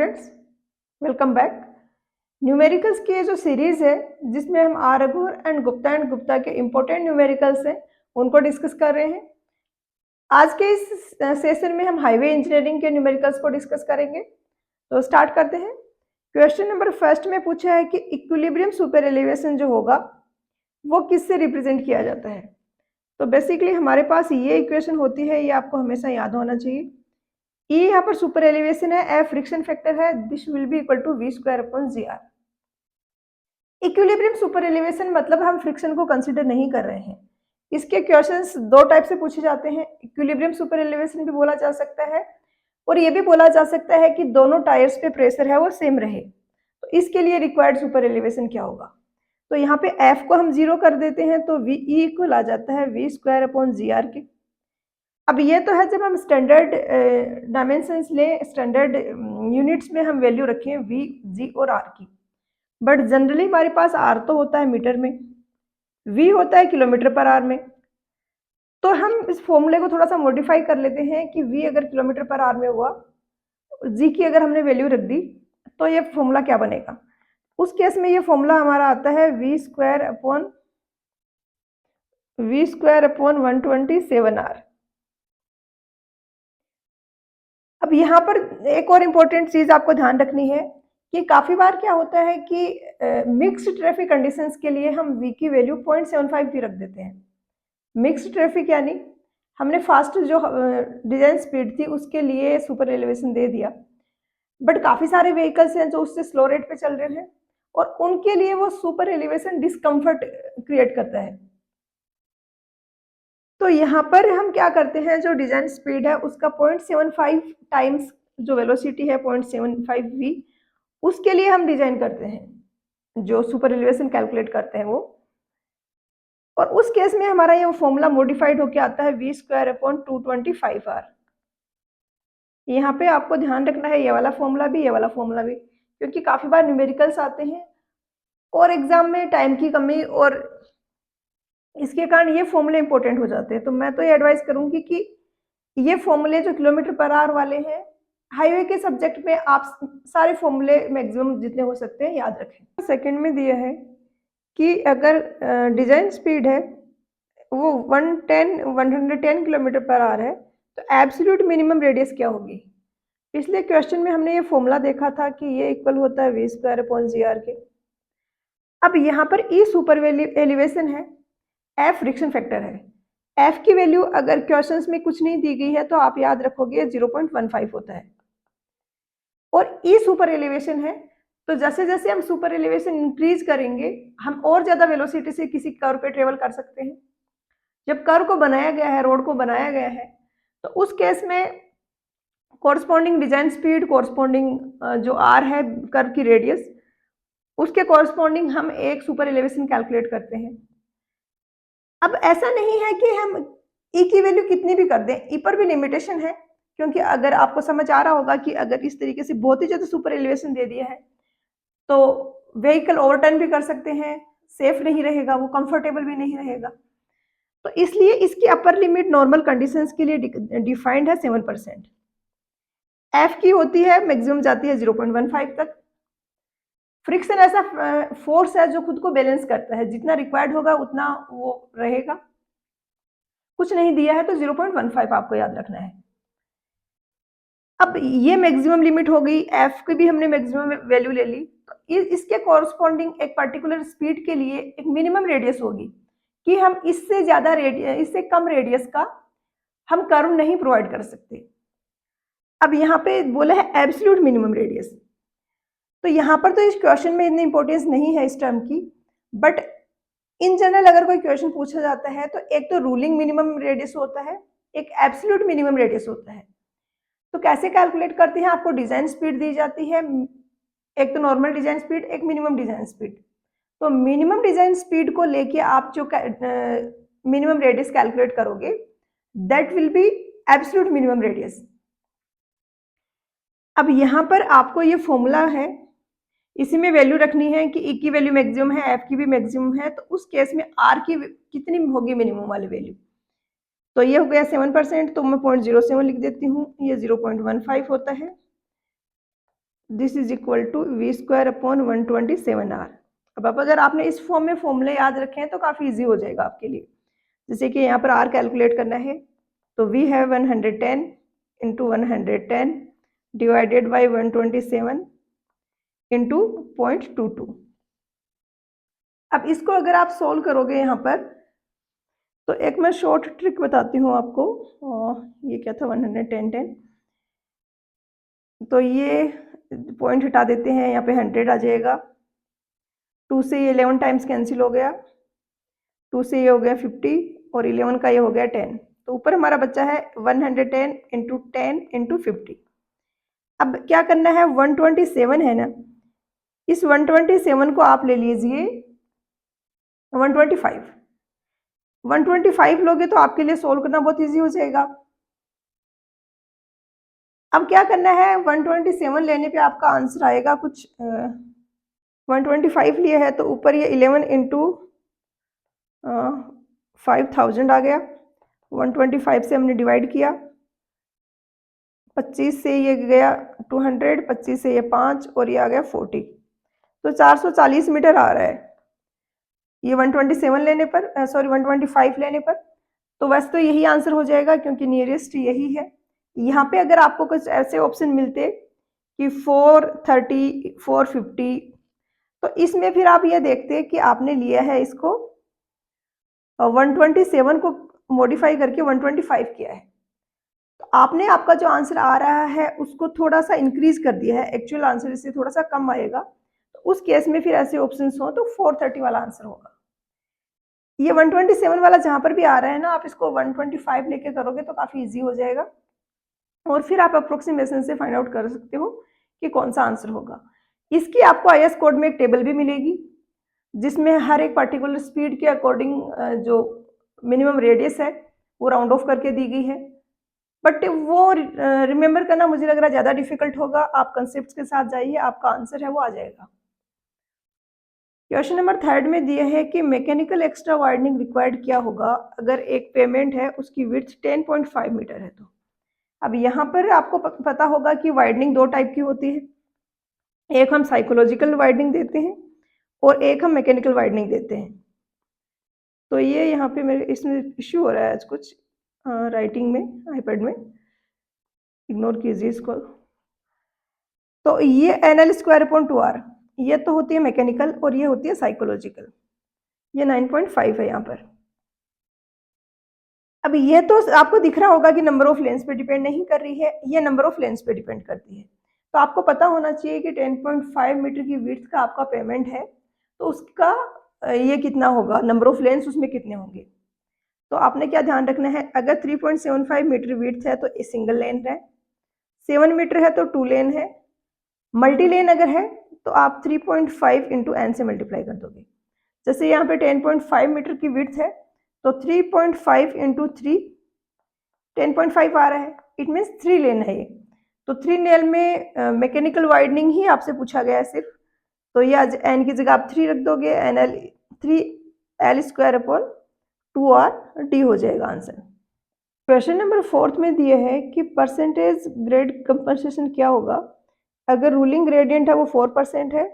Students, welcome back. Numericals की ये जो सीरीज़ है जिसमें हम आर रघु एंड गुप्ता के इम्पोर्टेंट न्यूमेरिकल्स हैं उनको डिस्कस कर रहे हैं। आज के इस सेशन में हम हाईवे इंजीनियरिंग के न्यूमेरिकल्स को डिस्कस करेंगे। तो स्टार्ट करते हैं। क्वेश्चन नंबर फर्स्ट में पूछा है कि इक्विलिब्रियम सुपर एलिवेशन जो होगा वो किससे रिप्रेजेंट किया जाता है। तो बेसिकली हमारे पास ये इक्वेशन होती है, ये आपको हमेशा याद होना चाहिए। E यहाँ पर सुपर एलिवेशन है, F फ्रिक्शन फैक्टर है, this will be equal to V square upon GR। Equilibrium super elevation मतलब हम फ्रिक्शन को कंसीडर नहीं कर रहे हैं। इसके क्वेश्चंस दो टाइप से पूछे जाते हैं। इक्विलिब्रियम सुपर एलिवेशन भी बोला जा सकता है और ये भी बोला जा सकता है कि दोनों टायर्स पे प्रेशर है वो सेम रहे। तो इसके लिए रिक्वायर्ड सुपर एलिवेशन क्या होगा। तो यहाँ पे F को हम 0 कर देते हैं तो V E इक्वल आ जाता है V स्क्वायर अपॉन GR के। अब ये तो है जब हम स्टैंडर्ड डायमेंशंस लें, स्टैंडर्ड यूनिट्स में हम वैल्यू रखें V, G और R की। बट जनरली हमारे पास R तो होता है मीटर में, V होता है किलोमीटर पर आवर में। तो हम इस फॉर्मूले को थोड़ा सा मॉडिफाई कर लेते हैं कि V अगर किलोमीटर पर आवर में हुआ, G की अगर हमने वैल्यू रख दी तो ये फॉर्मूला क्या बनेगा। उस केस में ये फॉर्मूला हमारा आता है V स्क्वायर अपॉन 127R। अब यहाँ पर एक और इम्पोर्टेंट चीज आपको ध्यान रखनी है कि काफी बार क्या होता है कि मिक्स्ड ट्रैफिक कंडीशंस के लिए हम V की वैल्यू 0.75 भी रख देते हैं। मिक्स्ड ट्रैफिक यानी हमने फास्ट जो डिजाइन स्पीड थी उसके लिए सुपर एलिवेशन दे दिया, बट काफी सारे व्हीकल्स हैं जो उससे स्लो रेट पे चल रहे हैं और उनके लिए वो सुपर एलिवेशन डिस्कम्फर्ट क्रिएट करता है। तो यहाँ पर हम क्या करते हैं, जो डिजाइन स्पीड है उसका 0.75 टाइम्स जो वेलोसिटी है 0.75 v, उसके लिए हम डिजाइन करते हैं, जो सुपर एलिवेशन कैलकुलेट करते हैं वो। और उस केस में हमारा ये फॉर्मूला मॉडिफाइड होकर आता है V स्क्वायर अपॉन 225R। यहाँ पे आपको ध्यान रखना है ये वाला फॉर्मूला भी, ये वाला फॉर्मूला भी, क्योंकि काफी बार न्यूमेरिकल्स आते हैं और एग्जाम में टाइम की कमी और इसके कारण ये फॉर्मूले इंपॉर्टेंट हो जाते हैं। तो मैं तो ये एडवाइस करूंगी कि ये फॉर्मूले जो किलोमीटर पर आवर वाले हैं, हाईवे के सब्जेक्ट में आप सारे फॉर्मूले मैक्सिमम जितने हो सकते हैं याद रखें। सेकंड में दिया है कि अगर डिजाइन स्पीड है वो 110 किलोमीटर पर आवर है तो एब्सोल्यूट मिनिमम रेडियस क्या होगी। पिछले क्वेश्चन में हमने ये फॉर्मूला देखा था कि ये इक्वल होता है V स्क्वायर अपॉन GR के। अब यहाँ पर E सुपर एलिवेशन है, F फ्रिक्शन फैक्टर है। F की वैल्यू अगर क्वेश्चंस में कुछ नहीं दी गई है तो आप याद रखोगे 0.15 होता है और E सुपर एलिवेशन है। तो जैसे जैसे हम सुपर एलिवेशन इंक्रीज करेंगे हम और ज्यादा वेलोसिटी से किसी कर्व पे ट्रेवल कर सकते हैं। जब कर्व को बनाया गया है, रोड को बनाया गया है, तो उस केस में कोरस्पॉन्डिंग डिजाइन स्पीड, कोरस्पॉन्डिंग जो R है कर्व की रेडियस, उसके कोरस्पॉन्डिंग हम एक सुपर एलिवेशन कैलकुलेट करते हैं। अब ऐसा नहीं है कि हम E की वैल्यू कितनी भी कर दें, E पर भी लिमिटेशन है, क्योंकि अगर आपको समझ आ रहा होगा कि अगर इस तरीके से बहुत ही ज्यादा सुपर एलिवेशन दे दिया है तो व्हीकल ओवरटर्न भी कर सकते हैं, सेफ नहीं रहेगा, वो कंफर्टेबल भी नहीं रहेगा। तो इसलिए इसकी अपर लिमिट नॉर्मल कंडीशंस के लिए डिफाइंड है 7%। F की होती है मैक्सिमम जाती है 0.15 तक। फ्रिक्शन ऐसा फोर्स है जो खुद को बैलेंस करता है, जितना रिक्वायर्ड होगा उतना वो रहेगा। कुछ नहीं दिया है तो 0.15 आपको याद रखना है। अब ये मैक्सिमम लिमिट हो गई, F की भी हमने मैक्सिमम वैल्यू ले ली, तो इसके कॉरस्पॉन्डिंग एक पर्टिकुलर स्पीड के लिए एक मिनिमम रेडियस होगी कि हम इससे ज्यादा रेडियस, इससे कम रेडियस का हम कर्व नहीं प्रोवाइड कर सकते। अब यहाँ पे बोला है एब्सोल्यूट मिनिमम रेडियस, तो यहाँ पर तो इस क्वेश्चन में इतनी इंपॉर्टेंस नहीं है इस टर्म की, बट इन जनरल अगर कोई क्वेश्चन पूछा जाता है तो एक तो रूलिंग मिनिमम रेडियस होता है, एक एब्सोल्यूट मिनिमम रेडियस होता है। तो कैसे कैलकुलेट करते हैं, आपको डिजाइन स्पीड दी जाती है, एक तो नॉर्मल डिजाइन स्पीड, एक मिनिमम डिजाइन स्पीड। तो मिनिमम डिजाइन स्पीड को लेके आप जो मिनिमम रेडियस कैलकुलेट करोगे that will be absolute minimum radius. अब यहाँ पर आपको ये फॉर्मूला है, इसी में वैल्यू रखनी है कि E की वैल्यू मैक्सिमम है, F की भी मैक्सिमम है, तो उस केस में R की कितनी होगी मिनिमम वाली वैल्यू। तो ये हो गया 7%, तो मैं 0.07 लिख देती हूँ, ये 0.15 होता है। This is equal to v square upon 127r। अब अगर आपने इस फॉर्म में फॉर्मूले याद रखे हैं तो काफ़ी इजी हो जाएगा आपके लिए। जैसे कि यहाँ पर r कैलकुलेट करना है तो वी है 110 इंटू 110 डिवाइडेड बाई 127 इंटू 0.22। अब इसको अगर आप सोल्व करोगे यहाँ पर तो एक मैं शॉर्ट ट्रिक बताती हूँ आपको। ये क्या था 110 तो ये पॉइंट हटा देते हैं, यहाँ पे 100 आ जाएगा। 2 से ये 11 टाइम्स कैंसिल हो गया, 2 से ये हो गया 50 और 11 का ये हो गया 10। तो ऊपर हमारा बच्चा है 110 इंटू 10 इंटू 50। अब क्या करना है, 127 है ना, इस 127 को आप ले लीजिए 125। 125 लोगे तो आपके लिए सोल्व करना बहुत इजी हो जाएगा। अब क्या करना है, 127 लेने पे आपका आंसर आएगा कुछ 125 लिए है तो ऊपर ये 11 इंटू 5000 आ गया। 125 से हमने डिवाइड किया, 25 से ये गया 200, 25 से ये 5 और ये आ गया 40, तो 440 मीटर आ रहा है ये 127 लेने पर, सॉरी 125 लेने पर। तो वैसे तो यही आंसर हो जाएगा क्योंकि नियरेस्ट यही है। यहाँ पे अगर आपको कुछ ऐसे ऑप्शन मिलते कि 430, 450 तो इसमें फिर आप ये देखते कि आपने लिया है इसको 127 को मॉडिफाई करके 125 किया है, तो आपने आपका जो आंसर आ रहा है उसको थोड़ा सा इंक्रीज कर दिया है, एक्चुअल आंसर इससे थोड़ा सा कम आएगा। तो उस केस में फिर ऐसे ऑप्शंस हो तो 430 वाला आंसर होगा। ये 127 वाला जहां पर भी आ रहा है ना, आप इसको 125 लेके करोगे तो काफी इजी हो जाएगा और फिर आप अप्रोक्सीमेशन से फाइंड आउट कर सकते हो कि कौन सा आंसर होगा। इसकी आपको IS कोड में एक टेबल भी मिलेगी जिसमें हर एक पर्टिकुलर स्पीड के अकॉर्डिंग जो मिनिमम रेडियस है वो राउंड ऑफ करके दी गई है, बट वो रिमेंबर करना मुझे लग रहा है ज़्यादा डिफिकल्ट होगा। आप कंसेप्ट के साथ जाइए, आपका आंसर है वो आ जाएगा। क्वेश्चन नंबर 3 में दिया है कि मैकेनिकल एक्स्ट्रा वाइडनिंग रिक्वायर्ड क्या होगा अगर एक पेमेंट है उसकी विड्थ 10.5 मीटर है। तो अब यहाँ पर आपको पता होगा कि वाइडनिंग दो टाइप की होती है, एक हम साइकोलॉजिकल वाइडनिंग देते हैं और एक हम मैकेनिकल वाइडनिंग देते हैं। तो ये यहाँ पे मेरे इसमें इश्यू हो रहा है आज कुछ राइटिंग में, आईपैड में, इग्नोर कीजिए इसको। तो ये NL स्क्वायर अपॉन 2R ये तो होती है मैकेनिकल और ये होती है साइकोलॉजिकल। ये 9.5 है यहाँ पर। अब ये तो आपको दिख रहा होगा कि नंबर ऑफ लेन्स पे डिपेंड नहीं कर रही है, ये नंबर ऑफ लेन्स पे डिपेंड करती है। तो आपको पता होना चाहिए कि 10.5 मीटर की विड्थ का आपका पेमेंट है तो उसका ये कितना होगा, नंबर ऑफ लेन्स उसमें कितने होंगे। तो आपने क्या ध्यान रखना है, अगर 3.75 मीटर विड्थ है तो सिंगल लेन है, 7 मीटर है तो 2 लेन है, मल्टी लेन अगर है तो आप 3.5 इंटू n से मल्टीप्लाई कर दोगे। जैसे यहाँ पे 10.5 मीटर की विड्थ है तो 3.5 इंटू 3 10.5 आ रहा है, इट मीन्स 3 लेन है ये। तो 3 लेन में मैकेनिकल वाइडनिंग ही आपसे पूछा गया है सिर्फ, तो ये n की जगह आप 3 रख दोगे, NL 3L square upon 2RD हो जाएगा आंसर। क्वेश्चन नंबर 4 में दिया है कि परसेंटेज ग्रेड कंपनसेशन क्या होगा अगर रूलिंग ग्रेडियंट है वो 4% है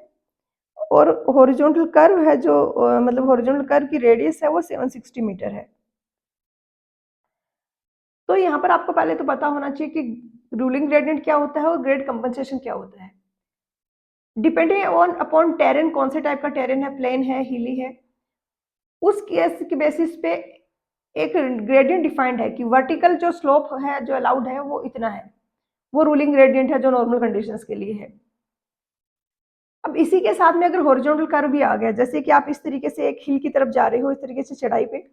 और हॉरिजॉन्टल कर्व है जो मतलब हॉरिजॉन्टल कर्व की रेडियस है वो 760 मीटर है। तो यहाँ पर आपको पहले तो पता होना चाहिए कि रूलिंग ग्रेडियंट क्या होता है और ग्रेड कंपनसेशन क्या होता है। डिपेंडिंग ऑन अपॉन टेरेन, कौन से टाइप का टेरेन है, प्लेन है, हिली है, उस केस के बेसिस पे एक ग्रेडियंट डिफाइंड है कि वर्टिकल जो स्लोप है जो अलाउड है वो इतना है, वो रूलिंग ग्रेडियंट है जो नॉर्मल कंडीशंस के लिए है। अब इसी के साथ में अगर हॉरिजॉन्टल कर्व भी आ गया, जैसे कि आप इस तरीके से एक हिल की तरफ जा रहे हो इस तरीके से चढ़ाई पे,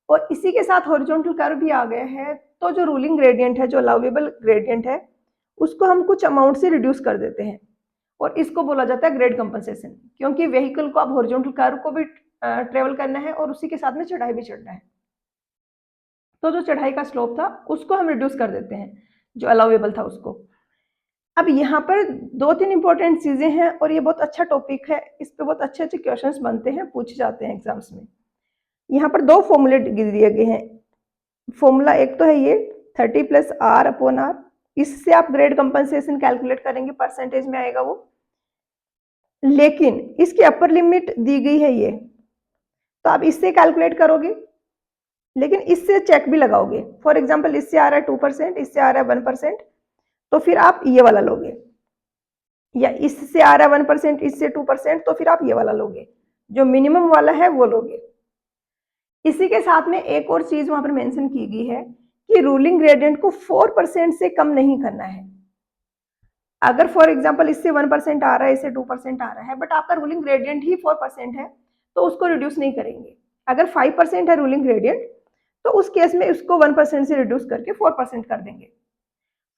और इसी के साथ हॉरिजॉन्टल कर्व भी आ गया है, तो जो रूलिंग ग्रेडियंट है, जो अलाउेबल ग्रेडियंट है, उसको हम कुछ अमाउंट से रिड्यूस कर देते हैं और इसको बोला जाता है ग्रेड कंपनसेशन, क्योंकि व्हीकल को अब हॉरिजॉन्टल कर्व को भी ट्रेवल करना है और उसी के साथ में चढ़ाई भी चढ़ना है। तो जो चढ़ाई का स्लोप था उसको हम रिड्यूस कर देते हैं, जो अलाउेबल था उसको। अब यहाँ पर 2-3 इंपॉर्टेंट चीजें हैं और ये बहुत अच्छा टॉपिक है, इस पे बहुत अच्छे अच्छे क्वेश्चंस बनते हैं, पूछे जाते हैं एग्जाम्स में। यहाँ पर 2 फॉर्मूले दिए गए हैं। फॉर्मूला एक तो है ये 30 + R/R, इससे आप ग्रेड कंपनसेशन कैलकुलेट करेंगे, परसेंटेज में आएगा वो। लेकिन इसकी अपर लिमिट दी गई है ये, तो आप इससे कैलकुलेट करोगे, लेकिन इससे चेक भी लगाओगे। फॉर एग्जाम्पल इससे आ रहा है 2%, इससे आ रहा है 1%, तो फिर आप ये वाला लोगे, या इससे आ रहा है 1%, इससे 2%, तो फिर आप ये वाला लोगे, जो मिनिमम वाला है वो लोगे। इसी के साथ में एक और चीज वहां पर मेंशन की गई है कि रूलिंग ग्रेडियंट को 4% से कम नहीं करना है। अगर फॉर एग्जाम्पल इससे 1% आ रहा है, इससे 2% आ रहा है, बट आपका रूलिंग ग्रेडियंट ही 4% है, तो उसको रिड्यूस नहीं करेंगे। अगर 5% है रूलिंग ग्रेडियंट, तो उस केस में उसको 1% से रिड्यूस करके 4% कर देंगे।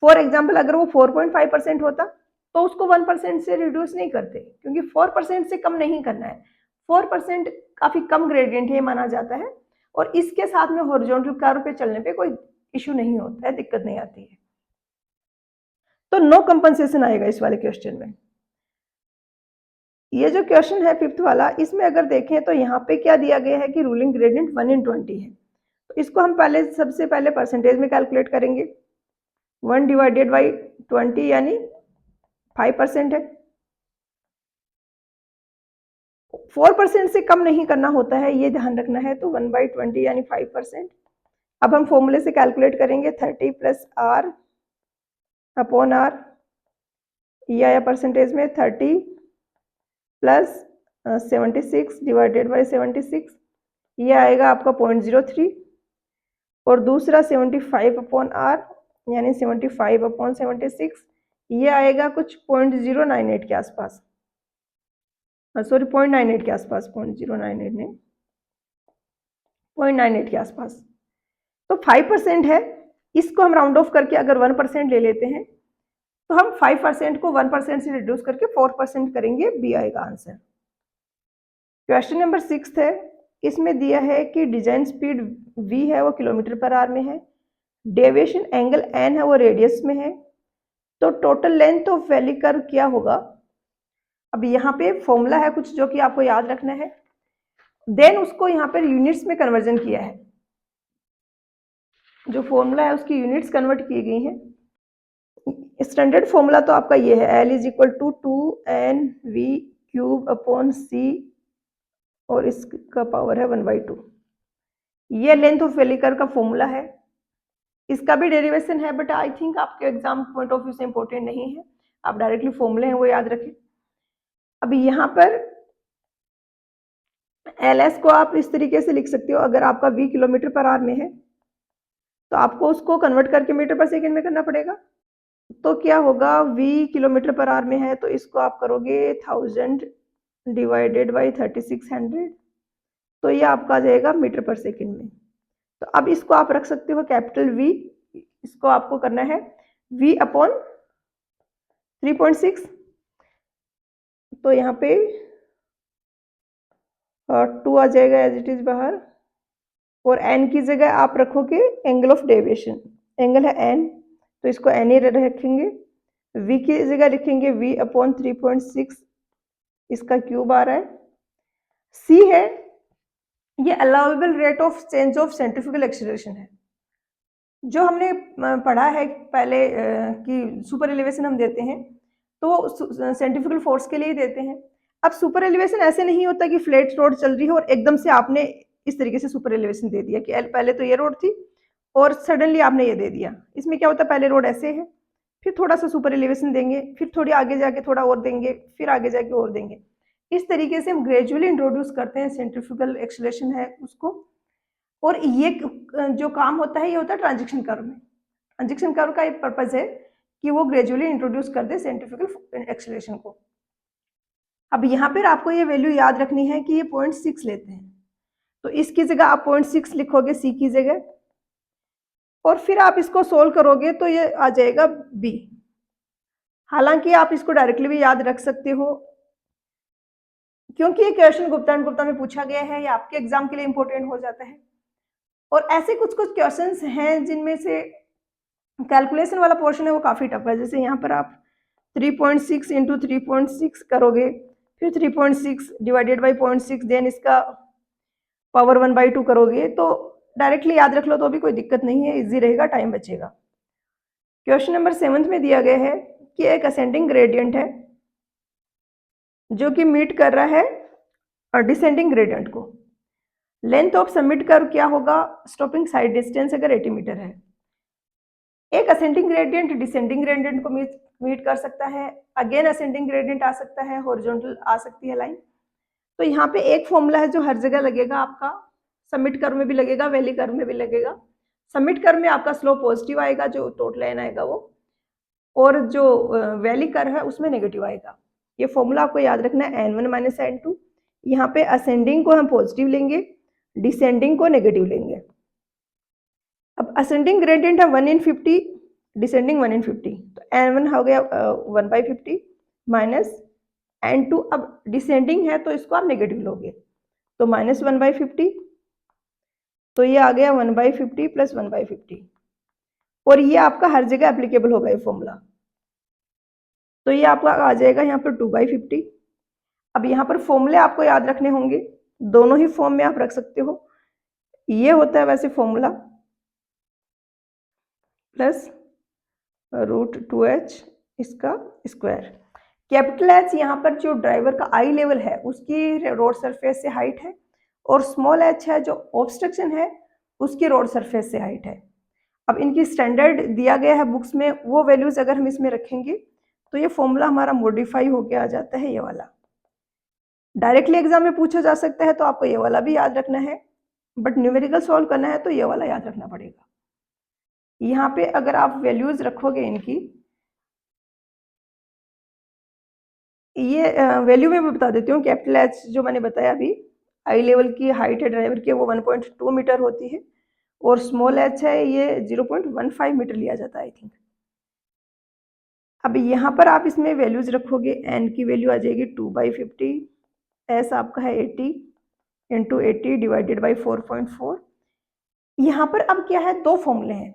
फॉर एग्जाम्पल अगर वो 4.5% होता, तो उसको 1% से रिड्यूस नहीं करते, क्योंकि 4% से कम नहीं करना है। 4% काफी कम ग्रेडियंट है माना जाता है, और इसके साथ में हॉरिजॉन्टल कर्व पे चलने पे कोई इश्यू नहीं होता है, दिक्कत नहीं आती है। तो नो कंपनसेशन आएगा इस वाले क्वेश्चन में। ये जो क्वेश्चन है 5th वाला, इसमें अगर देखें तो यहाँ पे क्या दिया गया है कि रूलिंग ग्रेडियंट 1/20 है, तो इसको हम पहले सबसे पहले परसेंटेज में कैलकुलेट करेंगे। 1/20 यानी 5% है। 4% से कम नहीं करना होता है, ये ध्यान रखना है। तो 1/20 यानी 5%। अब हम फॉर्मूले से कैलकुलेट करेंगे 30 + R अपॉन R, ये आया परसेंटेज में 30 + 76 डिवाइडेड बाई 76, ये आएगा आपका 0.03। और दूसरा 75 अपॉन R यानी 75 अपॉन 76, ये आएगा कुछ 0.098 के आसपास, सॉरी 0.98 के आसपास, 0.098 नहीं, 0.98 के आसपास। तो 5% है, इसको हम राउंड ऑफ करके अगर 1% ले लेते हैं, तो हम 5% को 1% से रिड्यूस करके 4% करेंगे, बी आएगा आंसर। क्वेश्चन नंबर 6 है, इसमें दिया है कि डिजाइन स्पीड v है वो km/h में है, डेविएशन एंगल n है वो रेडियस में है, तो total length of valley curve क्या होगा। अब यहाँ पे फॉर्मूला है कुछ जो कि आपको याद रखना है, देन उसको यहाँ पर यूनिट्स में कन्वर्जन किया है। जो फॉर्मूला है उसकी यूनिट्स कन्वर्ट की गई हैं। स्टैंडर्ड फॉर्मूला तो आपका ये है, L = 2NV³/c, और इसका पावर है 1/2। ये लेंथ ऑफ वैली कर्व का फॉर्मूला है। इसका भी डेरिवेशन है, बट आई थिंक आपके एग्जाम पॉइंट ऑफ व्यू से इंपॉर्टेंट नहीं है, आप डायरेक्टली फॉर्मूले हैं वो याद रखें। अभी यहाँ पर LS को आप इस तरीके से लिख सकते हो, अगर आपका v km/h में है तो आपको उसको कन्वर्ट करके मीटर/सेकंड में करना पड़ेगा। तो क्या होगा, v km/h में है तो इसको आप करोगे 1000 डिवाइडेड बाई 3600, तो ये आपका आ जाएगा मीटर/सेकंड में। तो अब इसको आप रख सकते हो कैपिटल V, इसको आपको करना है v अपॉन 3.6, तो यहाँ पे 2 आ जाएगा एज इट इज बाहर, और n की जगह आप रखोगे एंगल ऑफ डेविएशन, एंगल है n, तो इसको n ही रखेंगे। v की जगह लिखेंगे v अपॉन 3.6, इसका क्यूब आ रहा है। c है, ये allowable rate of change of centrifugal acceleration है। जो हमने पढ़ा है पहले कि सुपर एलिवेशन हम देते हैं तो सेंट्रीफ्यूगल फोर्स के लिए ही देते हैं। अब सुपर एलिवेशन ऐसे नहीं होता कि फ्लैट रोड चल रही है और एकदम से आपने इस तरीके से सुपर एलिवेशन दे दिया कि पहले तो ये रोड थी और सडनली आपने ये दे दिया। इसमें क्या होता है, पहले रोड ऐसे है, फिर थोड़ा सा सुपर एलिवेशन देंगे, फिर थोड़ी आगे जाके थोड़ा और देंगे, फिर आगे जाके और देंगे। इस तरीके से हम ग्रेजुअली इंट्रोड्यूस करते हैं सेंट्रीफ्यूगल एक्सीलरेशन है उसको। और ये जो काम होता है ये होता है ट्रांजिशन कर्व में। ट्रांजिशन कर्व का एक पर्पज है कि वो ग्रेजुअली इंट्रोड्यूस कर दे सेंट्रीफ्यूगल एक्सीलरेशन को। अब यहाँ पर आपको ये वैल्यू याद रखनी है कि ये 0.6 लेते हैं, तो इसकी जगह आप 0.6 लिखोगे सी की जगह, और फिर आप इसको सोल्व करोगे तो ये आ जाएगा बी। हालांकि आप इसको डायरेक्टली भी याद रख सकते हो, क्योंकि ये क्वेश्चन गुप्ता एंड गुप्ता में पूछा गया है, ये आपके एग्जाम के लिए इंपॉर्टेंट हो जाता है। और ऐसे कुछ कुछ क्वेश्चंस हैं जिनमें से कैलकुलेशन वाला पोर्शन है वो काफी टफ है। जैसे यहाँ पर आप 3.6 इंटू 3.6 करोगे, फिर 3.6 डिवाइडेड बाई 0.6, देन इसका पावर 1/2 करोगे, तो डायरेक्टली याद रख लो तो भी कोई दिक्कत नहीं है, इजी रहेगा, टाइम बचेगा। क्वेश्चन नंबर 7 में दिया गया है कि एक असेंडिंग ग्रेडियंट है जो कि मीट कर रहा है और डिसेंडिंग ग्रेडियंट को। लेंथ ऑफ सबमिट कर्व क्या होगा? स्टॉपिंग साइड डिस्टेंस अगर 80 मीटर है। एक असेंडिंग ग्रेडियंट डिसेंडिंग ग्रेडियंट को मीट कर सकता है, अगेन असेंडिंग ग्रेडियंट आ सकता है, हॉरिजॉन्टल आ सकती है लाइन। तो यहाँ पे एक फॉर्मूला है जो हर जगह लगेगा, आपका सबमिट कर्व में भी लगेगा, वैली कर्व में भी लगेगा। सबमिट कर्व में आपका स्लोप पॉजिटिव आएगा, जो टोटल लाइन आएगा वो, और जो वैली कर्व है उसमें नेगेटिव आएगा। ये फॉर्मूला आपको याद रखना है, n1 माइनस n2। यहाँ पे असेंडिंग को हम पॉजिटिव लेंगे, डिसेंडिंग को नेगेटिव लेंगे। अब असेंडिंग ग्रेडियंट है 1/50, डिसेंडिंग 1/50, तो n1 हो गया 1/50 माइनस n2। अब डिसेंडिंग है तो इसको आप नेगेटिव लोगे, तो माइनस 1/50, तो ये आ गया 1/50 प्लस 1/50, और ये आपका हर जगह एप्लीकेबल होगा ये फॉर्मूला। तो ये आपका आ जाएगा यहाँ पर 2/50। अब यहाँ पर फॉर्मूले आपको याद रखने होंगे, दोनों ही फॉर्म में आप रख सकते हो। ये होता है वैसे फॉर्मूला प्लस √2h इसका स्क्वायर। कैपिटल एच यहाँ पर जो ड्राइवर का आई लेवल है उसकी रोड सरफेस से हाइट है, और स्मॉल एच है जो ऑब्स्ट्रक्शन है उसकी रोड सरफेस से हाइट है। अब इनकी स्टैंडर्ड दिया गया है बुक्स में, वो वैल्यूज अगर हम इसमें रखेंगे तो ये फॉर्मूला हमारा मॉडिफाई होके आ जाता है, ये वाला। डायरेक्टली एग्जाम में पूछा जा सकता है तो आपको ये वाला भी याद रखना है, बट न्यूमेरिकल सॉल्व करना है तो ये वाला याद रखना पड़ेगा। यहाँ पे अगर आप वैल्यूज रखोगे इनकी, ये वैल्यू में बता देती हूँ। कैपिटल एच जो मैंने बताया अभी, आई लेवल की हाइट है ड्राइवर की, वो 1.2 मीटर होती है, और स्मॉल एच है ये 0.15 मीटर लिया जाता है आई थिंक। अब यहाँ पर आप इसमें वैल्यूज रखोगे, एन की वैल्यू आ जाएगी 2/50, एस आपका है 80 इंटू 80 डिवाइडेड बाई 4.4। यहाँ पर अब क्या है, दो फॉर्मूले हैं।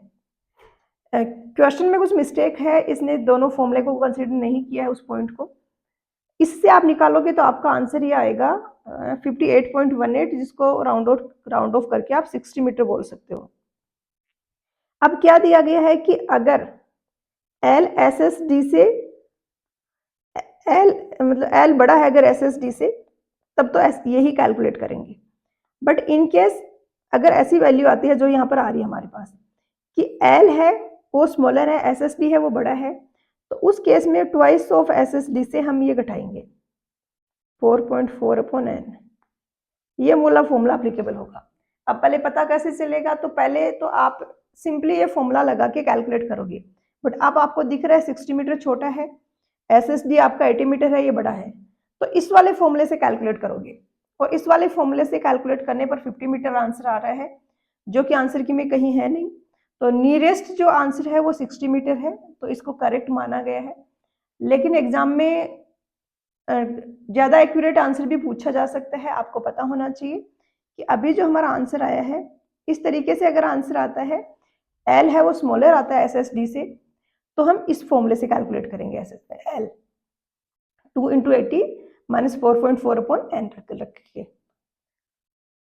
क्वेश्चन में कुछ मिस्टेक है, इसने दोनों फॉर्मूले को कंसीडर नहीं किया है उस पॉइंट को। इससे आप निकालोगे तो आपका आंसर ये आएगा 58.18, जिसको राउंड ऑफ करके आप 60 मीटर बोल सकते हो। अब क्या दिया गया है कि अगर एल एस एस डी से, एल मतलब एल बड़ा है अगर एस एस डी से, तब तो यही कैलकुलेट करेंगे। बट इन केस अगर ऐसी वैल्यू आती है जो यहाँ पर आ रही है हमारे पास कि एल है वो स्मॉलर है, एस एस डी है वो बड़ा है, तो उस केस में twice of S S D से हम ये घटाएंगे 4.4/n। ये मूला फॉर्मूला एप्लीकेबल होगा। अब पहले पता कैसे चलेगा, तो पहले तो आप सिंपली ये फॉर्मूला लगा के कैलकुलेट करोगे, बट अब आपको दिख रहा है 60 मीटर छोटा है, एसएसडी आपका 80 मीटर है, ये बड़ा है, तो इस वाले फॉर्मूले से कैलकुलेट करोगे, और इस वाले फॉर्मूले से कैलकुलेट करने पर 50 मीटर आंसर आ रहा है, जो कि आंसर की में कहीं है नहीं। तो नियरेस्ट जो आंसर है वो 60 मीटर है, तो इसको करेक्ट माना गया है। लेकिन एग्जाम में ज़्यादा एक्यूरेट आंसर भी पूछा जा सकता है। आपको पता होना चाहिए कि अभी जो हमारा आंसर आया है, इस तरीके से अगर आंसर आता है, एल है वो स्मॉलर आता है एसएसडी से, तो हम इस फॉर्मूले से कैलकुलेट करेंगे एल 2 इंटू 80 माइनस 4.4/n रखिए।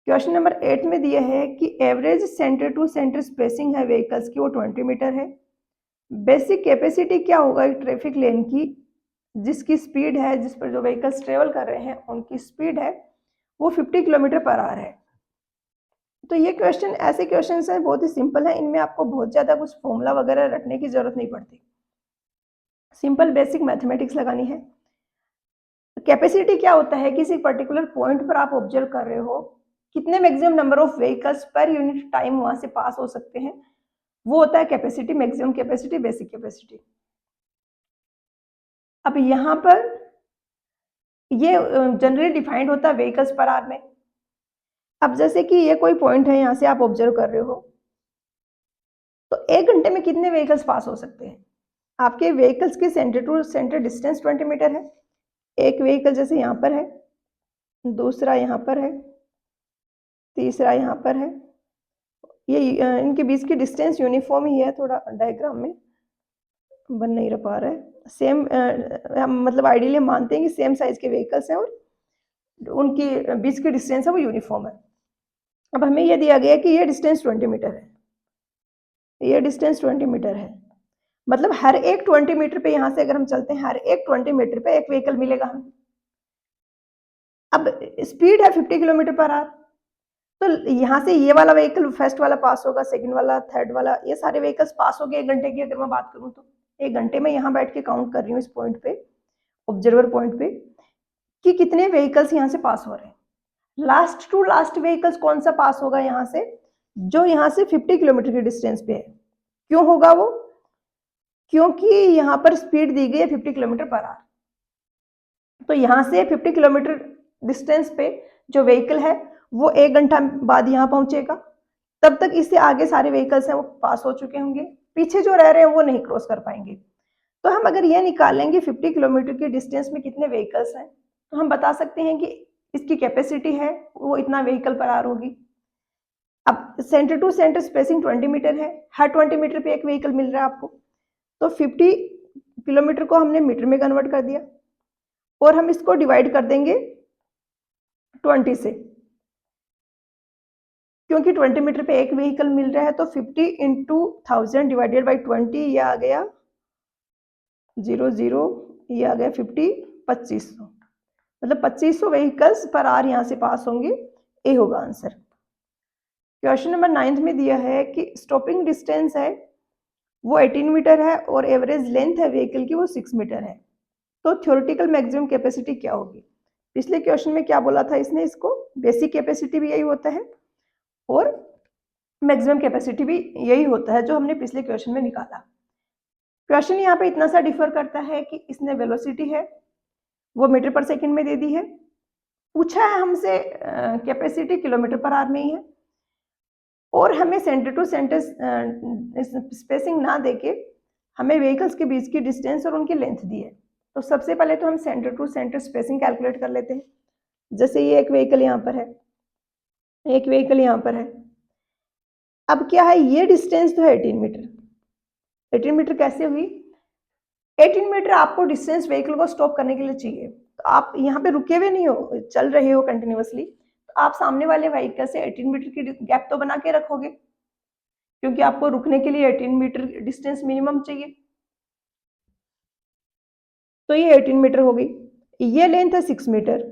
क्वेश्चन नंबर 8 में दिया है कि average centre to centre spacing है व्हीकल्स की वो 20 मीटर है। बेसिक कैपेसिटी क्या होगा ट्रैफिक लेन की, जिसकी स्पीड है, जिस पर जो व्हीकल्स ट्रेवल कर रहे हैं उनकी स्पीड है वो 50 किलोमीटर पर आवर है। तो ये क्वेश्चन ऐसे क्वेश्चन है, बहुत ही सिंपल है, इनमें आपको बहुत ज़्यादा कुछ फॉर्मूला वगैरह रटने की जरूरत नहीं पड़ती, सिंपल बेसिक मैथमेटिक्स लगानी है। कैपेसिटी क्या होता है, किसी पर्टिकुलर पॉइंट पर आप ऑब्जर्व कर रहे हो, कितने maximum number of vehicles per unit time वहां से पास हो सकते हैं, वो होता है capacity, maximum capacity, basic capacity. अब यहाँ पर ये जनरली डिफाइंड होता है व्हीकल्स पर आवर में। अब जैसे कि ये कोई पॉइंट है, यहाँ से आप ऑब्जर्व कर रहे हो, तो 1 घंटे में कितने व्हीकल्स पास हो सकते हैं। आपके व्हीकल्स की centre to centre distance 20 metre है। एक व्हीकल जैसे यहाँ पर है, दूसरा यहाँ पर है, तीसरा यहाँ पर है, ये इनके बीच की डिस्टेंस यूनिफॉर्म ही है, थोड़ा डायग्राम में बन नहीं रह पा रहा है। सेम हम मतलब आइडियली मानते हैं कि सेम साइज के व्हीकल्स हैं और उनकी बीच की डिस्टेंस है वो यूनिफॉर्म है। अब हमें ये दिया गया कि ये डिस्टेंस 20 मीटर है, ये डिस्टेंस 20 मीटर है, मतलब हर एक 20 मीटर पे यहाँ से अगर हम चलते हैं, हर एक 20 मीटर पे एक व्हीकल मिलेगा हमें। अब स्पीड है 50 किलोमीटर पर आवर, तो यहाँ से ये वाला व्हीकल फर्स्ट वाला पास होगा, सेकंड वाला, थर्ड वाला, ये सारे व्हीकल्स पास हो गए 1 घंटे की अगर मैं बात करूँ तो। 1 घंटे में यहाँ बैठ के काउंट कर रही हूँ इस पॉइंट पे, ऑब्जर्वर पॉइंट पे, कि कितने व्हीकल्स यहाँ से पास हो रहे हैं। लास्ट टू लास्ट व्हीकल्स कौन सा पास होगा यहाँ से, जो यहाँ से 50 किलोमीटर की डिस्टेंस पे है। क्यों होगा वो? क्योंकि यहाँ पर स्पीड दी गई है 50 किलोमीटर पर आवर। तो यहाँ से 50 किलोमीटर डिस्टेंस पे जो व्हीकल है वो 1 घंटा बाद यहाँ पहुंचेगा, तब तक इससे आगे सारे व्हीकल्स हैं वो पास हो चुके होंगे, पीछे जो रह रहे हैं वो नहीं क्रॉस कर पाएंगे। तो हम अगर ये निकालेंगे 50 किलोमीटर की डिस्टेंस में कितने व्हीकल्स हैं, तो हम बता सकते हैं कि इसकी कैपेसिटी है वो इतना व्हीकल पर आवर होगी। अब centre to centre spacing 20 metre है, हर 20 मीटर पे एक व्हीकल मिल रहा है आपको, तो 50 किलोमीटर को हमने मीटर में कन्वर्ट कर दिया और हम इसको डिवाइड कर देंगे 20 से, क्योंकि 20 मीटर पे एक व्हीकल मिल रहा है। तो 50 इंटू 1000 डिवाइडेड बाई 20, ये आ गया 00, ये आ गया 50, 2500, मतलब 2500 व्हीकल्स पर आवर यहाँ से पास होंगे। ए होगा आंसर। क्वेश्चन नंबर 9 में दिया है कि स्टॉपिंग डिस्टेंस है वो 18 मीटर है और एवरेज लेंथ है व्हीकल की वो 6 मीटर है, तो थ्योरेटिकल मैक्सिमम कैपेसिटी क्या होगी? पिछले क्वेश्चन में क्या बोला था इसने, इसको बेसिक कैपेसिटी भी यही होता है और मैक्सिमम कैपेसिटी भी यही होता है जो हमने पिछले क्वेश्चन में निकाला। क्वेश्चन यहाँ पे इतना सा डिफर करता है कि इसने वेलोसिटी है वो मीटर पर सेकंड में दे दी है, पूछा है हमसे कैपेसिटी किलोमीटर पर आवर में ही है, और हमें सेंटर टू सेंटर स्पेसिंग ना देके हमें व्हीकल्स के बीच की डिस्टेंस और उनकी लेंथ दी है। तो सबसे पहले तो हम centre to centre spacing calculate कर लेते हैं। जैसे ये एक व्हीकल यहाँ पर है, एक व्हीकल यहाँ पर है, अब क्या है, ये डिस्टेंस तो है 18 मीटर। 18 मीटर कैसे हुई? 18 मीटर आपको डिस्टेंस व्हीकल को स्टॉप करने के लिए चाहिए, तो आप यहाँ पे रुके हुए नहीं हो, चल रहे हो कंटिन्यूअसली, तो आप सामने वाले व्हीकल से 18 मीटर की गैप तो बना के रखोगे, क्योंकि आपको रुकने के लिए 18 मीटर डिस्टेंस मिनिमम चाहिए। तो ये 18 मीटर हो गई, ये लेंथ है 6 मीटर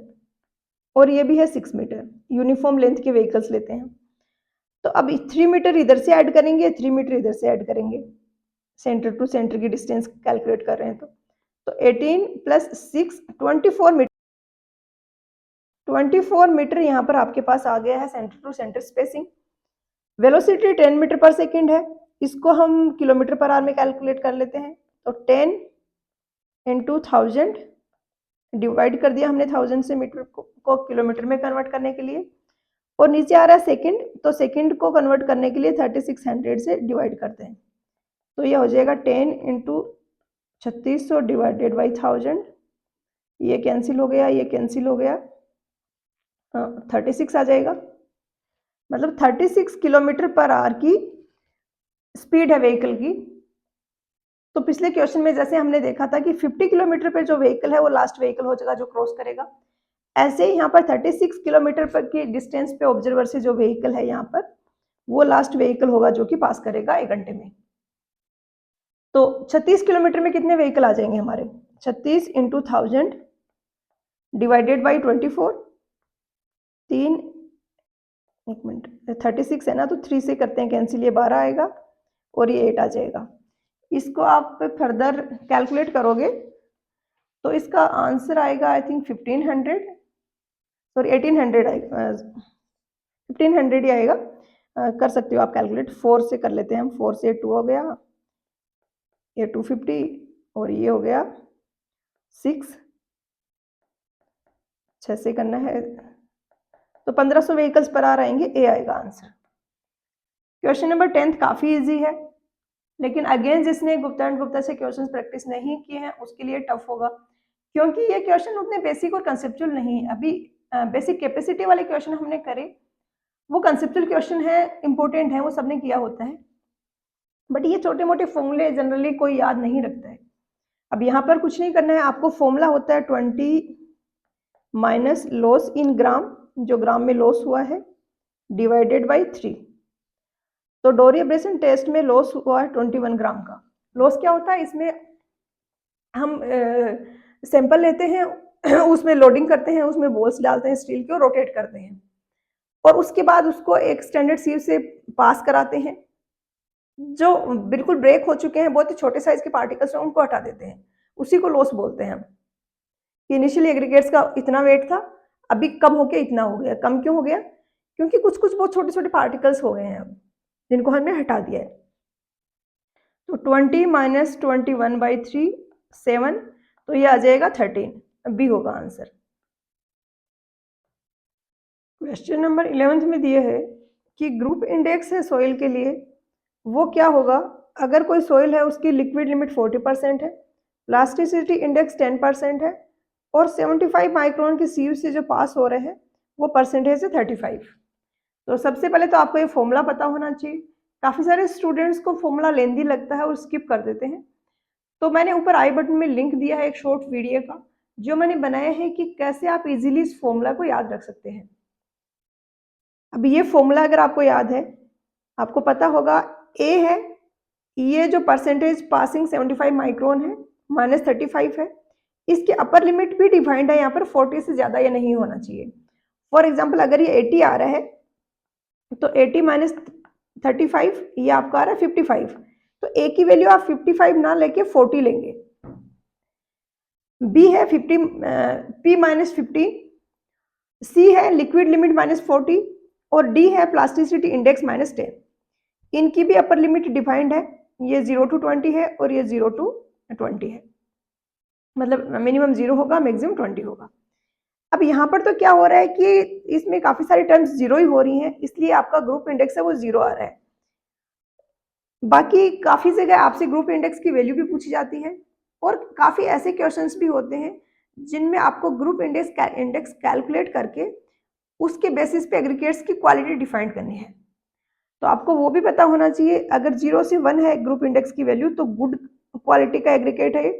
और ये भी है 6 मीटर, यूनिफॉर्म लेंथ के व्हीकल्स लेते हैं। तो अब 3 मीटर इधर से ऐड करेंगे, 3 मीटर इधर से ऐड करेंगे, सेंटर टू सेंटर की डिस्टेंस कैलकुलेट कर रहे हैं। तो 18 प्लस 6 24 मीटर, 24 मीटर यहाँ पर आपके पास आ गया है centre to centre spacing. Velocity 10 metre per second है, इसको हम किलोमीटर पर आवर में कैलकुलेट कर लेते हैं। तो 10 इंटू 1000 डिवाइड कर दिया हमने 1000 से मीटर को किलोमीटर में कन्वर्ट करने के लिए, और नीचे आ रहा है सेकंड, तो सेकंड को कन्वर्ट करने के लिए 3600 से डिवाइड करते हैं। तो ये हो जाएगा 10 इंटू 3600 डिवाइडेड बाई 1000, ये कैंसिल हो गया, ये कैंसिल हो गया, 36 आ जाएगा, मतलब 36 किलोमीटर पर आवर की स्पीड है व्हीकल की। तो पिछले क्वेश्चन में जैसे हमने देखा था कि 50 किलोमीटर पे जो व्हीकल है वो लास्ट व्हीकल हो जाएगा जो क्रॉस करेगा, ऐसे ही यहाँ पर 36 किलोमीटर पर की डिस्टेंस पे ऑब्जर्वर से जो व्हीकल है यहाँ पर वो लास्ट व्हीकल होगा जो कि पास करेगा 1 घंटे में। तो 36 किलोमीटर में कितने व्हीकल आ जाएंगे हमारे? 36 इंटू 1000 डिवाइडेड बाई 24, 3, एक मिनट, 36 है ना, तो 3 से करते हैं कैंसिल, ये 12 आएगा और ये 8 आ जाएगा। इसको आप फर्दर कैलकुलेट करोगे तो इसका आंसर आएगा आई थिंक 1500, सॉरी 1800 आएगा, 1500 ही आएगा। कर सकते हो आप कैलकुलेट, 4 से कर लेते हैं हम, 4 से 2 हो गया, ये 250 और ये हो गया 6 से करना है, तो 1500 व्हीकल्स पर आ रहेंगे, ए आएगा आंसर। क्वेश्चन नंबर 10 काफ़ी इजी है, लेकिन अगेन जिसने गुप्ता एंड गुप्ता से क्वेश्चंस प्रैक्टिस नहीं किए हैं उसके लिए टफ होगा, क्योंकि ये क्वेश्चन उतने बेसिक और कंसेप्चुअल नहीं है। अभी बेसिक कैपेसिटी वाले क्वेश्चन हमने करे, वो कंसेप्चुअल क्वेश्चन है, इंपॉर्टेंट है, वो सबने किया होता है, बट ये छोटे मोटे फॉर्मूले जनरली कोई याद नहीं रखता है। अब यहाँ पर कुछ नहीं करना है, आपको फॉर्मूला होता है 20 माइनस लॉस इन ग्राम, जो ग्राम में लॉस हुआ है, डिवाइडेड बाई 3। तो डोरी एब्रेशन टेस्ट में लॉस हुआ है 21 ग्राम का, लॉस क्या होता है, इसमें हम सैंपल लेते हैं, उसमें लोडिंग करते हैं, उसमें बॉल्स डालते हैं स्टील के और रोटेट करते हैं, और उसके बाद उसको एक स्टैंडर्ड सीव से पास कराते हैं। जो बिल्कुल ब्रेक हो चुके हैं, बहुत ही छोटे साइज के पार्टिकल्स हैं, उनको हटा देते हैं, उसी को लॉस बोलते हैं हम। इनिशियली एग्रीगेट्स का इतना वेट था, अभी कम होके इतना हो गया। कम क्यों हो गया? क्योंकि कुछ कुछ बहुत छोटे छोटे पार्टिकल्स हो गए हैं अब, जिनको हमने हटा दिया है। तो 20 माइनस 21/3 7, तो ये आ जाएगा 13, बी होगा आंसर। क्वेश्चन नंबर 11 में दिए है कि ग्रुप इंडेक्स है सॉइल के लिए, वो क्या होगा अगर कोई सॉइल है उसकी लिक्विड लिमिट 40% है, प्लास्टिसिटी इंडेक्स 10% है, और 75 माइक्रोन की सीव से जो पास हो रहे हैं वो परसेंटेज है 35। तो सबसे पहले तो आपको ये फॉर्मूला पता होना चाहिए। काफ़ी सारे स्टूडेंट्स को फॉर्मूला लेंदी लगता है और स्किप कर देते हैं, तो मैंने ऊपर आई बटन में लिंक दिया है एक शॉर्ट वीडियो का, जो मैंने बनाया है कि कैसे आप इजीली इस फॉर्मूला को याद रख सकते हैं। अब ये फॉर्मूला अगर आपको याद है, आपको पता होगा ए है, ये जो परसेंटेज पासिंग 75 माइक्रोन है -35 है, इसकी अपर लिमिट भी डिफाइंड है यहाँ पर, 40 से ज़्यादा ये नहीं होना चाहिए। फॉर एग्जाम्पल अगर ये 80 आ रहा है तो 80 माइनस 35 ये आपका आ रहा है 55, तो ए की वैल्यू आप 55 ना लेके 40 लेंगे। बी है 50 पी -15, सी है लिक्विड लिमिट -40, और डी है प्लास्टिसिटी इंडेक्स -10। इनकी भी अपर लिमिट डिफाइंड है, ये 0 to 20 है और ये 0 to 20 है, मतलब मिनिमम 0 होगा, मैक्सिमम 20 होगा। अब यहाँ पर तो क्या हो रहा है कि इसमें काफी सारी टर्म्स जीरो ही हो रही हैं, इसलिए आपका ग्रुप इंडेक्स है वो 0 आ रहा है। बाकी काफी जगह आपसे ग्रुप इंडेक्स की वैल्यू भी पूछी जाती है, और काफी ऐसे क्वेश्चंस भी होते हैं जिनमें आपको ग्रुप इंडेक्स कैलकुलेट करके उसके बेसिस पे एग्रीगेट्स की क्वालिटी डिफाइन करनी है। तो आपको वो भी पता होना चाहिए, अगर 0 से 1 है ग्रुप इंडेक्स की वैल्यू तो गुड क्वालिटी का एग्रीगेट है,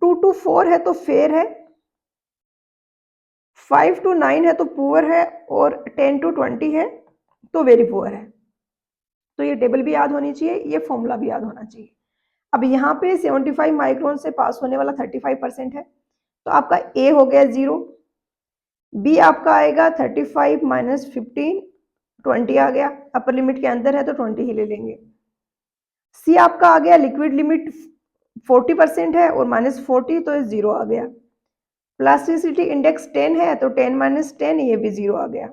2 to 4 है तो फेयर है, 5 to 9 है तो पुअर है, और 10 to 20 है तो वेरी पुअर है। तो ये टेबल भी याद होनी चाहिए, ये फॉर्मूला भी याद होना चाहिए। अब यहाँ पे 75 माइक्रोन से पास होने वाला 35% है, तो आपका ए हो गया 0, बी आपका आएगा 35 माइनस 15, 20 आ गया, अपर लिमिट के अंदर है तो 20 ही ले लेंगे। सी आपका आ गया लिक्विड लिमिट 40% है और -40, तो 0 आ गया। प्लास्टिसिटी इंडेक्स 10 है तो 10 माइनस 10, ये भी 0 आ गया।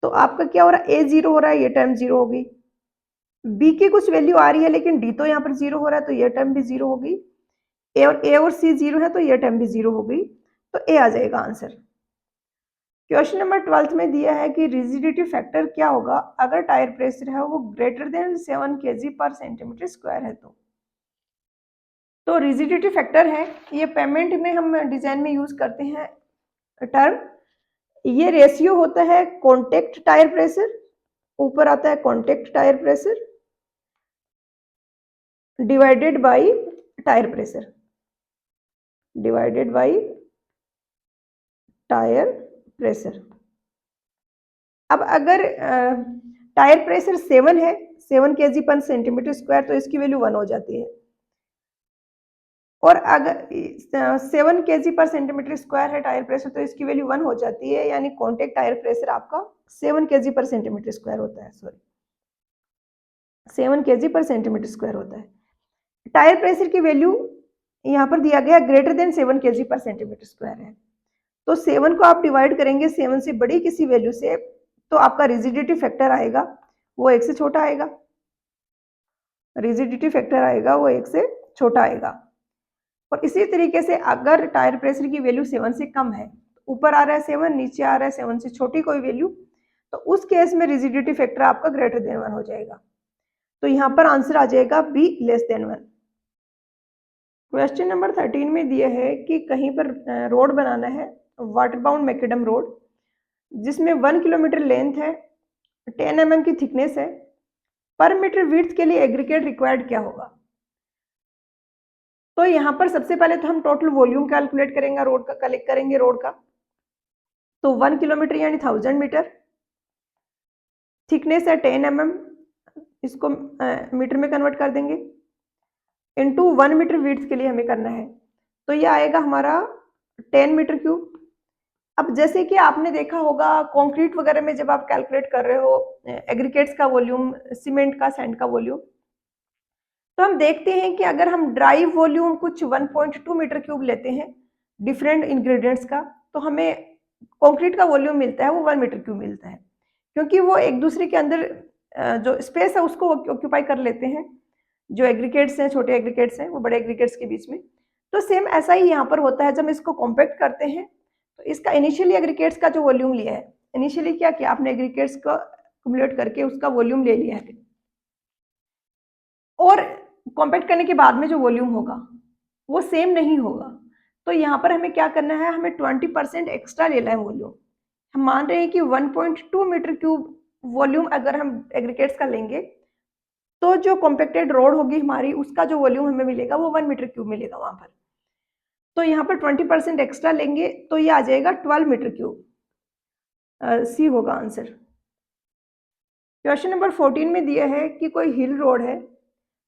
तो आपका क्या हो रहा है, ए 0 हो रहा है, ये टर्म 0 हो गई। बी की कुछ वैल्यू आ रही है लेकिन डी तो यहाँ पर 0 हो रहा है, तो ये टर्म भी 0 हो गई। ए और सी 0 है तो ये टर्म भी 0 हो गई, तो ए आ जाएगा आंसर। क्वेश्चन नंबर 12 में दिया है कि रिजिडिटी फैक्टर क्या होगा अगर टायर प्रेशर है वो ग्रेटर देन 7 kg/cm² है। तो रिजिडिटी फैक्टर है, ये पेमेंट में हम डिजाइन में यूज करते हैं टर्म। ये रेशियो होता है कॉन्टेक्ट टायर प्रेशर, ऊपर आता है contact tyre pressure divided by tyre pressure, divided by tyre pressure. अब अगर टायर प्रेशर 7 है, 7 kg/cm², तो इसकी वैल्यू 1 हो जाती है। और अगर 7 kg/cm² है टायर प्रेशर, तो इसकी वैल्यू 1 हो जाती है, यानी कॉन्टेक्ट टायर प्रेशर आपका 7 kg/cm² होता है, सॉरी 7 kg/cm² होता है। टायर प्रेशर की वैल्यू यहाँ पर दिया गया ग्रेटर देन 7 kg/cm² है, तो 7 को आप डिवाइड करेंगे 7 से बड़ी किसी वैल्यू से, तो आपका रिजिडिटी फैक्टर आएगा वो 1 से छोटा आएगा, रिजिडिटी फैक्टर आएगा वो 1 से छोटा आएगा। और इसी तरीके से अगर टायर प्रेशर की वैल्यू 7 से कम है, ऊपर आ रहा है 7, नीचे आ रहा है 7 से छोटी कोई वैल्यू, तो उस केस में रिजिडिटी फैक्टर आपका ग्रेटर देन 1 हो जाएगा। तो यहाँ पर आंसर आ जाएगा be less than 1। Question number 13 में दिया है कि कहीं पर रोड बनाना है, वाटर बाउंड मैकेडम रोड, जिसमें 1 किलोमीटर लेंथ है, 10 mm की थिकनेस है, पर मीटर विड्थ के लिए एग्रीगेट रिक्वायर्ड क्या होगा। तो यहाँ पर सबसे पहले तो हम टोटल वॉल्यूम कैलकुलेट करेंगे रोड का, कलेक्ट करेंगे रोड का। तो 1 किलोमीटर यानी 1000 मीटर, थिकनेस है 10 mm, इसको मीटर में कन्वर्ट कर देंगे, इंटू 1 मीटर विड्थ के लिए हमें करना है, तो ये आएगा हमारा 10 मीटर क्यूब। अब जैसे कि आपने देखा होगा कंक्रीट वगैरह में जब आप कैलकुलेट कर रहे हो एग्रीगेट्स का वॉल्यूम, सीमेंट का, सैंड का वॉल्यूम, तो हम देखते हैं कि अगर हम ड्राई वॉल्यूम कुछ 1.2 मीटर क्यूब लेते हैं डिफरेंट इंग्रेडिएंट्स का, तो हमें कंक्रीट का वॉल्यूम मिलता है वो 1 मीटर क्यूब मिलता है, क्योंकि वो एक दूसरे के अंदर जो स्पेस है उसको ऑक्यूपाई कर लेते हैं। जो एग्रीगेट्स हैं, छोटे एग्रीगेट्स हैं, वो बड़े एग्रीगेट्स के बीच में। तो सेम ऐसा ही यहाँ पर होता है, जब इसको कॉम्पैक्ट करते हैं तो इसका इनिशियली एग्रीगेट्स का जो वॉल्यूम लिया है, इनिशियली क्या किया आपने, एग्रीगेट्स को एक्युमुलेट करके उसका वॉल्यूम ले लिया है, और कॉम्पैक्ट करने के बाद में जो वॉल्यूम होगा वो सेम नहीं होगा। तो यहाँ पर हमें क्या करना है, हमें 20% एक्स्ट्रा लेना है वॉल्यूम। हम मान रहे हैं कि 1.2 मीटर क्यूब वॉल्यूम अगर हम एग्रीगेट्स का लेंगे, तो जो कॉम्पैक्टेड रोड होगी हमारी, उसका जो वॉल्यूम हमें मिलेगा वो 1 मीटर क्यूब मिलेगा वहां पर। तो यहाँ पर 20% एक्स्ट्रा लेंगे तो ये आ जाएगा 12 मीटर क्यूब। सी होगा आंसर। क्वेश्चन नंबर 14 में दिया है कि कोई हिल रोड है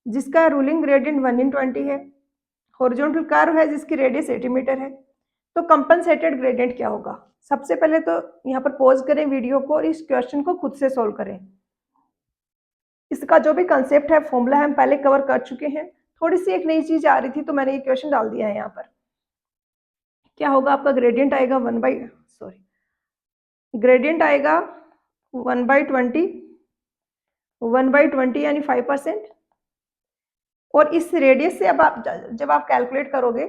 जिसका रूलिंग ग्रेडियंट 1/20 है, हॉरिजॉन्टल कर्व है जिसकी रेडियस 80 मीटर है, तो कंपनसेटेड ग्रेडियंट क्या होगा। सबसे पहले तो यहाँ पर पॉज करें वीडियो को और इस क्वेश्चन को खुद से सोल्व करें। इसका जो भी कंसेप्ट है, फॉर्मूला है, हम पहले कवर कर चुके हैं। थोड़ी सी एक नई चीज आ रही थी तो मैंने ये क्वेश्चन डाल दिया है यहाँ पर। क्या होगा आपका, ग्रेडियंट आएगा ग्रेडियंट आएगा 1/20, 1/20 यानी 5%। और इस रेडियस से अब आप जब आप कैलकुलेट करोगे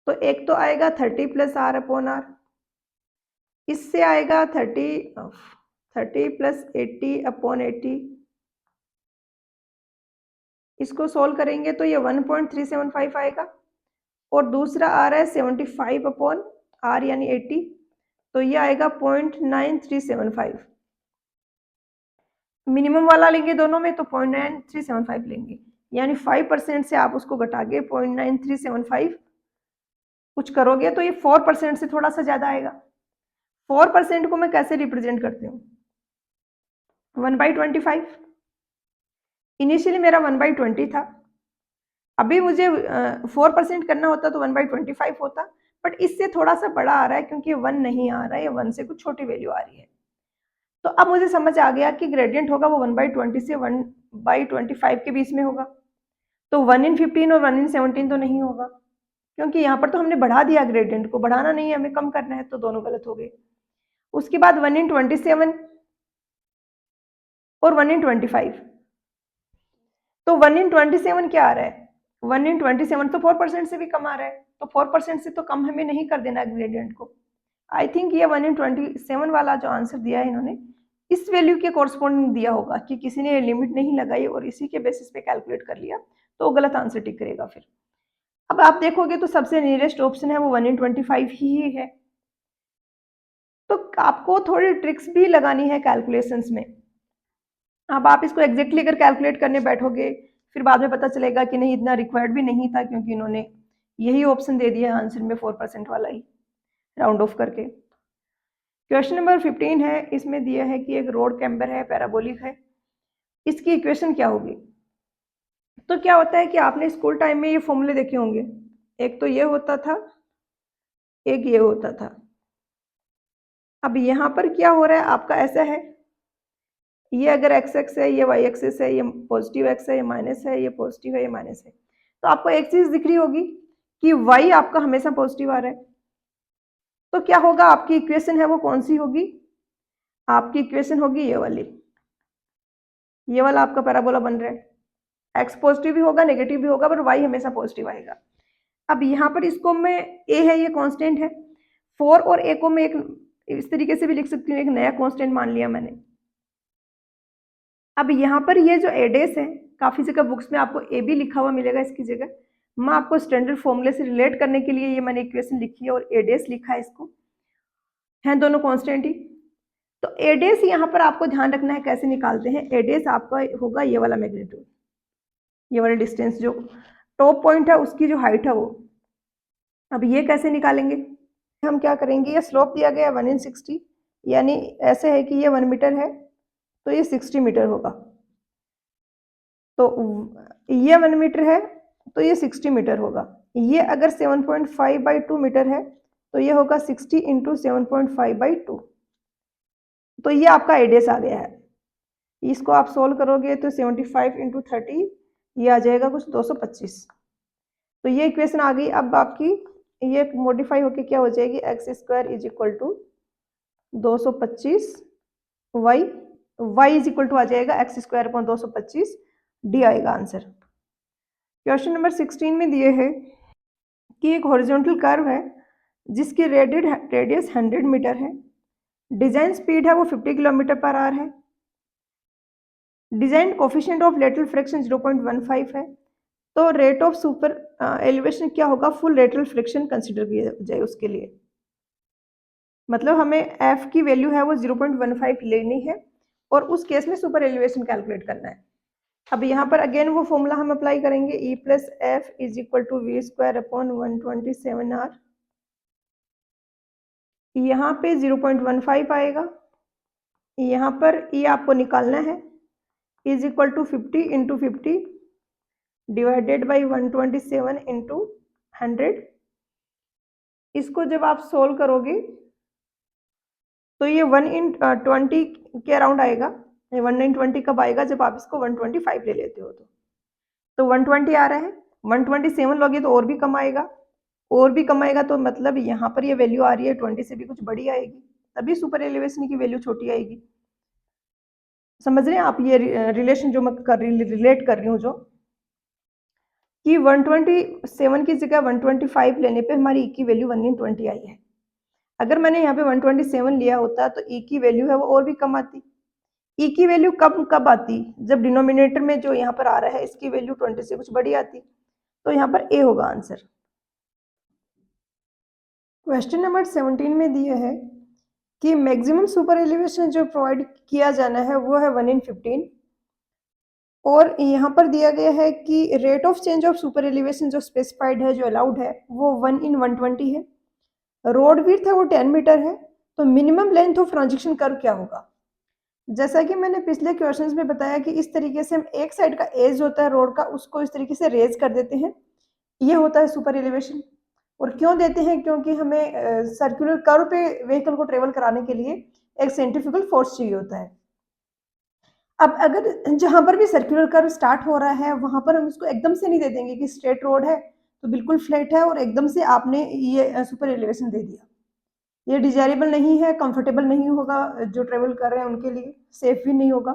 तो एक तो आएगा 30 + r/r, इससे आएगा 30 + 80/80। इसको सोल्व करेंगे तो ये 1.375 आएगा, और दूसरा आ रहा है 75/r यानी 80, तो ये आएगा 0.9375। मिनिमम वाला लेंगे दोनों में तो 0.9375 लेंगे, यानी 5% से आप उसको घटा के 0.9375 कुछ करोगे तो ये 4% से थोड़ा सा ज्यादा आएगा। 4% को मैं कैसे रिप्रेजेंट करती हूँ, 1/25। इनिशियली मेरा 1/20 था, अभी मुझे 4% करना होता तो 1/25 होता, बट इससे थोड़ा सा बड़ा आ रहा है क्योंकि 1 नहीं आ रहा है, 1 से कुछ छोटी वैल्यू आ रही है। तो अब मुझे समझ आ गया कि ग्रेडियंट होगा वो 1/20 से 1/25 के बीच में होगा। तो 1/15 और 1/17 तो नहीं होगा, क्योंकि यहाँ पर तो हमने बढ़ा दिया, ग्रेडियंट को बढ़ाना नहीं है, हमें कम करना है, तो दोनों गलत हो गए। उसके बाद 1/27 और 1/25। तो 1/27 क्या आ रहा है, 1/27 तो 4% से भी कम आ रहा है, तो 4% से तो कम हमें नहीं कर देना ग्रेडियंट को। आई थिंक ये 1/27 वाला जो आंसर दिया है इन्होंने, इस वैल्यू के कॉरस्पॉन्डिंग दिया होगा कि किसी ने लिमिट नहीं लगाई और इसी के बेसिस पे कैलकुलेट कर लिया, तो गलत आंसर टिक करेगा फिर। अब आप देखोगे तो सबसे नियरेस्ट ऑप्शन है वो 1/25 ही है। तो आपको थोड़ी ट्रिक्स भी लगानी है कैलकुलेशंस में। अब आप इसको एग्जैक्टली अगर कैलकुलेट करने बैठोगे फिर बाद में पता चलेगा कि नहीं, इतना रिक्वायर्ड भी नहीं था, क्योंकि इन्होंने यही ऑप्शन दे दिया आंसर में 4% वाला ही, राउंड ऑफ करके। क्वेश्चन नंबर 15 है, इसमें दिया है कि एक रोड कैम्बर है, पैराबोलिक है, इसकी इक्वेशन क्या होगी। तो क्या होता है कि आपने स्कूल टाइम में ये फॉर्मूले देखे होंगे, एक तो ये होता था, एक ये होता था। अब यहाँ पर क्या हो रहा है आपका, ऐसा है, ये अगर एक्स एक्स है, ये वाई एक्सिस है, ये पॉजिटिव एक्स है, ये माइनस है, ये पॉजिटिव है, ये माइनस है, तो आपको एक चीज दिख रही होगी कि वाई आपका हमेशा पॉजिटिव आ रहा है। तो क्या होगा, आपकी इक्वेशन है वो कौन सी होगी, आपकी इक्वेशन होगी ये वाली, ये वाला आपका पैराबोला बन रहा है। एक्स पॉजिटिव भी होगा, नेगेटिव भी होगा, पर वाई हमेशा पॉजिटिव आएगा। अब यहाँ पर इसको मैं, ए है ये कांस्टेंट है, 4 और ए को मैं एक इस तरीके से भी लिख सकती हूँ, एक नया कांस्टेंट मान लिया मैंने। अब यहाँ पर ये जो ए डेस है, काफी जगह बुक्स में आपको ए भी लिखा हुआ मिलेगा इसकी जगह, मैं आपको स्टैंडर्ड फॉर्मूले से रिलेट करने के लिए ये मैंने इक्वेशन लिखी है और ए डेस लिखा है, इसको हैं दोनों कांस्टेंट ही। तो ए डेस यहाँ पर आपको ध्यान रखना है कैसे निकालते हैं। ए डेस आपका होगा ये वाला मैग्नीट्यूड, ये वाला डिस्टेंस, जो टॉप पॉइंट है उसकी जो हाइट है वो। अब ये कैसे निकालेंगे, हम क्या करेंगे, ये स्लोप दिया गया 1/60, यानी ऐसे है कि ये 1 मीटर है तो ये 60 मीटर होगा। तो ये 1 मीटर है तो ये 60 मीटर होगा। ये अगर 7.5/2 मीटर है तो ये होगा 60 इंटू 7.5/2। तो ये आपका आइडियस आ गया है। इसको आप सोल्व करोगे तो 75 इंटू 30 ये आ जाएगा कुछ 225। तो ये इक्वेशन आ गई। अब आपकी ये मॉडिफाई होके क्या हो जाएगी, x square is equal to 225 y, y is equal to आ जाएगा एक्स स्क्वायर अपॉन 225, डी आएगा आंसर। क्वेश्चन नंबर 16 में दिए है कि एक हॉरिजॉन्टल कर्व है जिसकी रेडियस 100 मीटर है, डिजाइन स्पीड है वो 50 किलोमीटर पर आवर है, design coefficient of lateral friction 0.15 है। तो रेट ऑफ सुपर एलिवेशन क्या होगा, फुल लेटरल फ्रिक्शन कंसिडर किया जाए उसके लिए। मतलब हमें एफ की वैल्यू है वो 0.15 लेनी है और उस केस में सुपर एलिवेशन कैलकुलेट करना है। अब यहाँ पर अगेन वो फॉर्मूला हम अप्लाई करेंगे, E plus F is equal to v square upon 127 R. यहाँ पे 0.15 आएगा, यहाँ पर ये आपको निकालना है, is equal to 50 into 50 divided by 127 into 100। इसको जब आप सोल्व करोगे तो ये 1/20 के अराउंड आएगा। 1/20 कब आएगा, जब आप इसको 125 ले लेते हो तो 120 आ रहा है। 127 लोगे तो और भी कम आएगा, और भी कम आएगा, तो मतलब यहाँ पर ये वैल्यू आ रही है 20 से भी कुछ बड़ी आएगी, तभी सुपर एलिवेशन की वैल्यू छोटी आएगी। समझ रहे हैं आप ये रिलेशन जो मैं रिलेट कर रही हूँ, जो कि 127 की जगह 125 लेने पे हमारी ई की वैल्यू 1/20 आई है। अगर मैंने यहाँ पे 127 लिया होता तो ई की वैल्यू है वो और भी कम आती। ई की वैल्यू कब आती, जब डिनोमिनेटर में जो यहाँ पर आ रहा है इसकी वैल्यू 20 से कुछ बड़ी आती। तो यहाँ पर ए होगा आंसर। क्वेश्चन नंबर 17 में दिया है कि मैक्सिमम सुपर एलिवेशन जो प्रोवाइड किया जाना है वो है 1/15, और यहाँ पर दिया गया है कि rate of change of super elevation जो स्पेसिफाइड है, जो अलाउड है, वो 1/120 है। रोड विड्थ है वो 10 मीटर है। तो minimum length of transition curve क्या होगा। जैसा कि मैंने पिछले क्वेश्चंस में बताया कि इस तरीके से हम एक साइड का एज होता है रोड का, उसको इस तरीके से रेज कर देते हैं, ये होता है सुपर एलिवेशन। और क्यों देते हैं, क्योंकि हमें सर्कुलर कर्व पे व्हीकल को ट्रेवल कराने के लिए एक सेंट्रीफ्यूगल फोर्स चाहिए होता है। अब अगर जहां पर भी सर्कुलर कर्व स्टार्ट हो रहा है वहां पर हम इसको एकदम से नहीं दे देंगे कि स्ट्रेट रोड है तो बिल्कुल फ्लैट है और एकदम से आपने ये सुपर एलिवेशन दे दिया। ये डिजायरेबल नहीं है, कंफर्टेबल नहीं होगा, जो ट्रेवल कर रहे हैं उनके लिए सेफ भी नहीं होगा।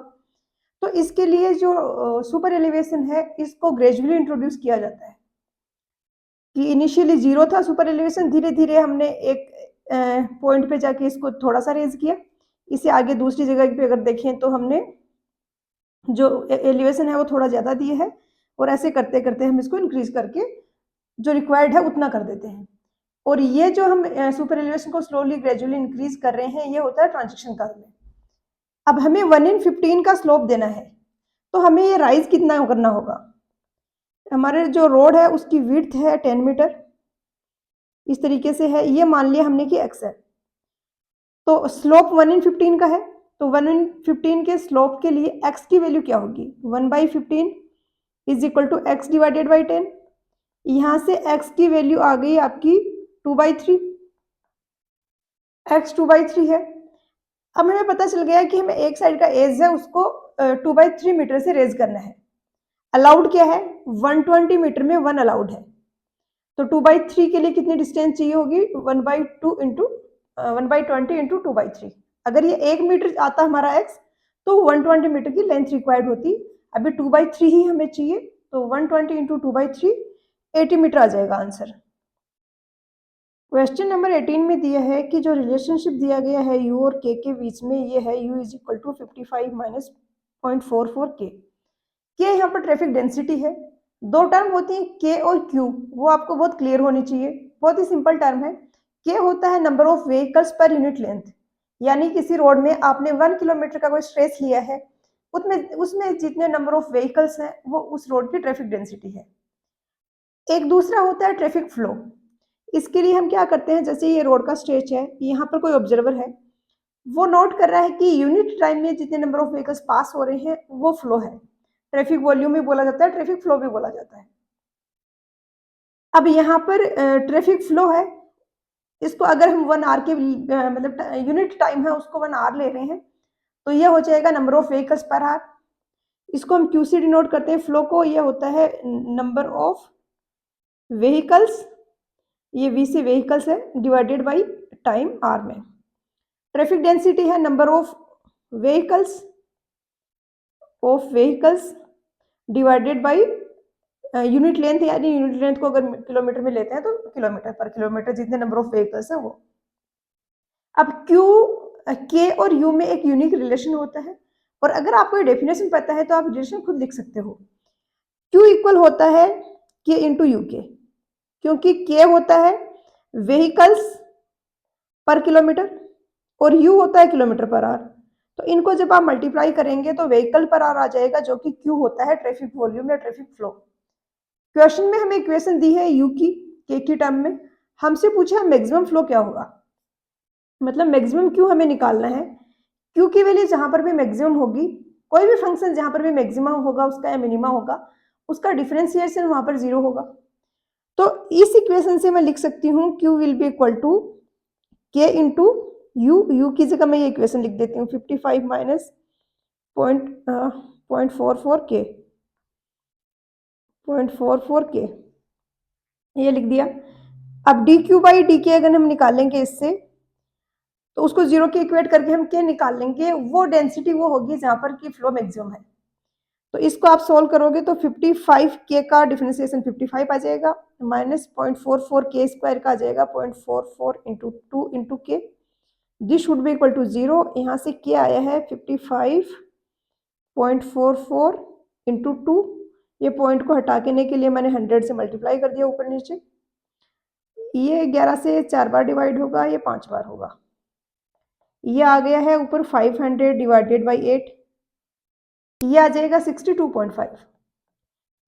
तो इसके लिए जो सुपर एलिवेशन है इसको ग्रेजुअली इंट्रोड्यूस किया जाता है कि इनिशियली 0 था सुपर एलिवेशन, धीरे धीरे हमने एक पॉइंट पे जाके इसको थोड़ा सा रेज किया। इसे आगे दूसरी जगह पे अगर देखें तो हमने जो एलिवेशन है वो थोड़ा ज़्यादा दिए है, और ऐसे करते करते हम इसको इंक्रीज करके जो रिक्वायर्ड है उतना कर देते हैं। और ये जो हम सुपर एलिवेशन को स्लोली ग्रेजुअली इंक्रीज कर रहे हैं ये होता है ट्रांजिशन कर्व में। अब हमें 1/15 का स्लोप देना है, तो हमें ये राइज कितना करना होगा। हमारे जो रोड है उसकी विड्थ है 10 मीटर, इस तरीके से है, ये मान लिया हमने कि एक्स है। तो स्लोप 1/15 का है, तो 1/15 के स्लोप के लिए एक्स की वैल्यू क्या होगी, 1/15 is equal to x divided by 10। यहाँ से एक्स की वैल्यू आ गई आपकी 2/3, एक्स 2/3 है। अब हमें पता चल गया कि हमें एक साइड का एज है उसको 2/3 मीटर से रेज करना है। अलाउड क्या है, 120 मीटर में 1 अलाउड है। तो 2/3 के लिए कितनी डिस्टेंस चाहिए होगी, 1/2 इंटू 1/20 इंटू 2/3। अगर ये 1 मीटर आता हमारा एक्स तो 120 मीटर की लेंथ रिक्वायर्ड होती। अभी 2/3 ही हमें चाहिए, तो 120 इंटू 2/3 80 मीटर आ जाएगा आंसर। क्वेश्चन नंबर 18 में दिया है कि जो रिलेशनशिप दिया गया है u और k के बीच में, ये है u is equal to 55 minus 0.44 k। यहाँ पर ट्रैफिक डेंसिटी है। दो टर्म होती है k और q, वो आपको बहुत क्लियर होनी चाहिए। बहुत ही सिंपल टर्म है। k होता है number of vehicles per unit length, यानी किसी रोड में आपने 1 किलोमीटर का कोई स्ट्रेच लिया है, उसमें जितने नंबर ऑफ व्हीकल्स हैं वो उस रोड की ट्रैफिक डेंसिटी है। एक दूसरा होता है ट्रैफिक फ्लो। इसके लिए हम क्या करते हैं, जैसे ये रोड का स्ट्रेच है, यहाँ पर कोई ऑब्जर्वर है, वो नोट कर रहा है कि यूनिट टाइम में जितने नंबर ऑफ व्हीकल्स पास हो रहे हैं वो फ्लो है। ट्रैफिक वॉल्यूम भी बोला जाता है, ट्रैफिक फ्लो भी बोला जाता है। अब यहाँ पर ट्रैफिक फ्लो है, इसको अगर हम 1 आवर के मतलब यूनिट टाइम है उसको 1 आवर ले रहे हैं, तो ये हो जाएगा number of vehicles per hour. इसको हम क्यू से डिनोट करते हैं फ्लो को, ये होता है नंबर ऑफ व्हीकल्स, ये वी से व्हीकल्स है, डिवाइडेड बाई टाइम आर में। ट्रैफिक डेंसिटी है number of vehicles divided by unit length, यानी यूनिट लेंथ को अगर किलोमीटर में लेते हैं तो किलोमीटर पर किलोमीटर जितने नंबर ऑफ व्हीकल्स है वो। अब क्यू, के और यू में एक यूनिक रिलेशन होता है, और अगर आपको ये डेफिनेशन पता है तो आप रिलेशन खुद लिख सकते हो। क्यू इक्वल होता है के इंटू यू के, क्योंकि के होता है व्हीकल्स पर किलोमीटर और यू होता है किलोमीटर पर आवर। तो इनको जब आप मल्टीप्लाई करेंगे तो व्हीकल पर आवर आ जाएगा, जो कि क्यू होता है ट्रैफिक वॉल्यूम या ट्रैफिक फ्लो। क्वेश्चन में हमें इक्वेशन दी है यू की, के की टर्म में, हमसे पूछा मैक्सिमम फ्लो क्या होगा, मतलब मैक्सिमम क्यू हमें निकालना है। क्यू की वैल्यू जहां पर भी मैक्सिमम होगी, कोई भी फंक्शन जहां पर भी मैक्सिमम होगा उसका या मिनिमा होगा, उसका डिफरेंशिएशन वहां पर 0 होगा। तो इस इक्वेशन से मैं लिख सकती हूँ Q will be equal to K into u, u की जगह मैं ये इक्वेशन लिख देती हूँ 55 माइनस 0.44 के, 0.44 के, ये लिख दिया। अब डी क्यू बाई डी के अगर हम निकालेंगे इससे, तो उसको 0 के इक्वेट करके हम के निकाल लेंगे, वो डेंसिटी वो होगी जहां पर की फ्लो मैक्सिमम है। तो इसको आप सोल्व करोगे तो 55 के का डिफरेंशिएशन 55 आ जाएगा, माइनस 0.44 के स्क्वायर का आ जाएगा 0.44 into 2 into K, this should be equal to 0। यहाँ से के आया है 55.44 इंटू 2, ये पॉइंट को हटाने के लिए मैंने 100 से मल्टीप्लाई कर दिया ऊपर नीचे। ये 11 से 4 बार डिवाइड होगा, ये 5 बार होगा। ये आ गया है ऊपर 500 डिवाइडेड बाई 8, ये आ जाएगा 62.5।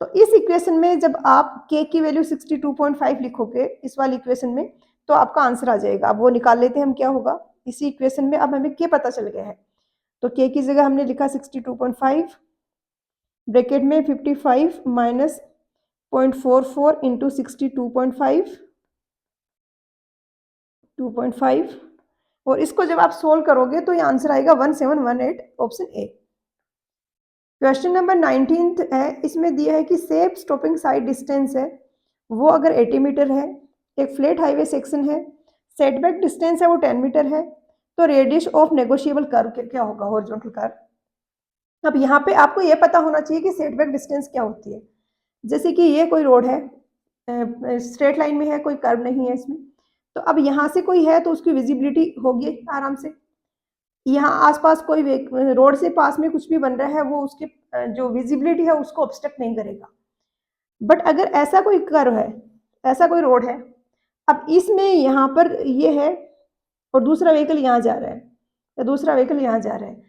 तो इस इक्वेशन में जब आप के की वैल्यू 62.5 लिखोगे इस वाली इक्वेशन में, तो आपका आंसर आ जाएगा। अब वो निकाल लेते हैं हम क्या होगा इसी इक्वेशन में। अब हमें के पता चल गया है, तो के की जगह हमने लिखा 62.5, ब्रैकेट में 55 माइनस 0.44 इंटू 62.5, 2.5, और इसको जब आप सोल्व करोगे तो ये आंसर आएगा 1718, ऑप्शन ए। क्वेश्चन नंबर 19 है, इसमें दिया है कि सेफ स्टॉपिंग साइड डिस्टेंस है वो अगर 80 मीटर है, एक फ्लैट हाईवे सेक्शन है, सेटबैक डिस्टेंस है वो 10 मीटर है, तो रेडियस ऑफ नेगोशिएबल कर्व क्या होगा, हॉरिजॉन्टल कर्व। अब यहाँ पे आपको ये पता होना चाहिए कि सेटबैक डिस्टेंस क्या होती है। जैसे कि ये कोई रोड है, स्ट्रेट लाइन में है, कोई कर्व नहीं है इसमें, तो अब यहाँ से कोई है तो उसकी विजिबिलिटी होगी आराम से। यहाँ आसपास कोई रोड से पास में कुछ भी बन रहा है वो उसकी जो विजिबिलिटी है उसको ऑब्स्ट्रक्ट नहीं करेगा। बट अगर ऐसा कोई कर्व है, ऐसा कोई रोड है, अब इसमें यहाँ पर ये है और दूसरा व्हीकल यहाँ जा रहा है या दूसरा व्हीकल यहाँ जा रहा है,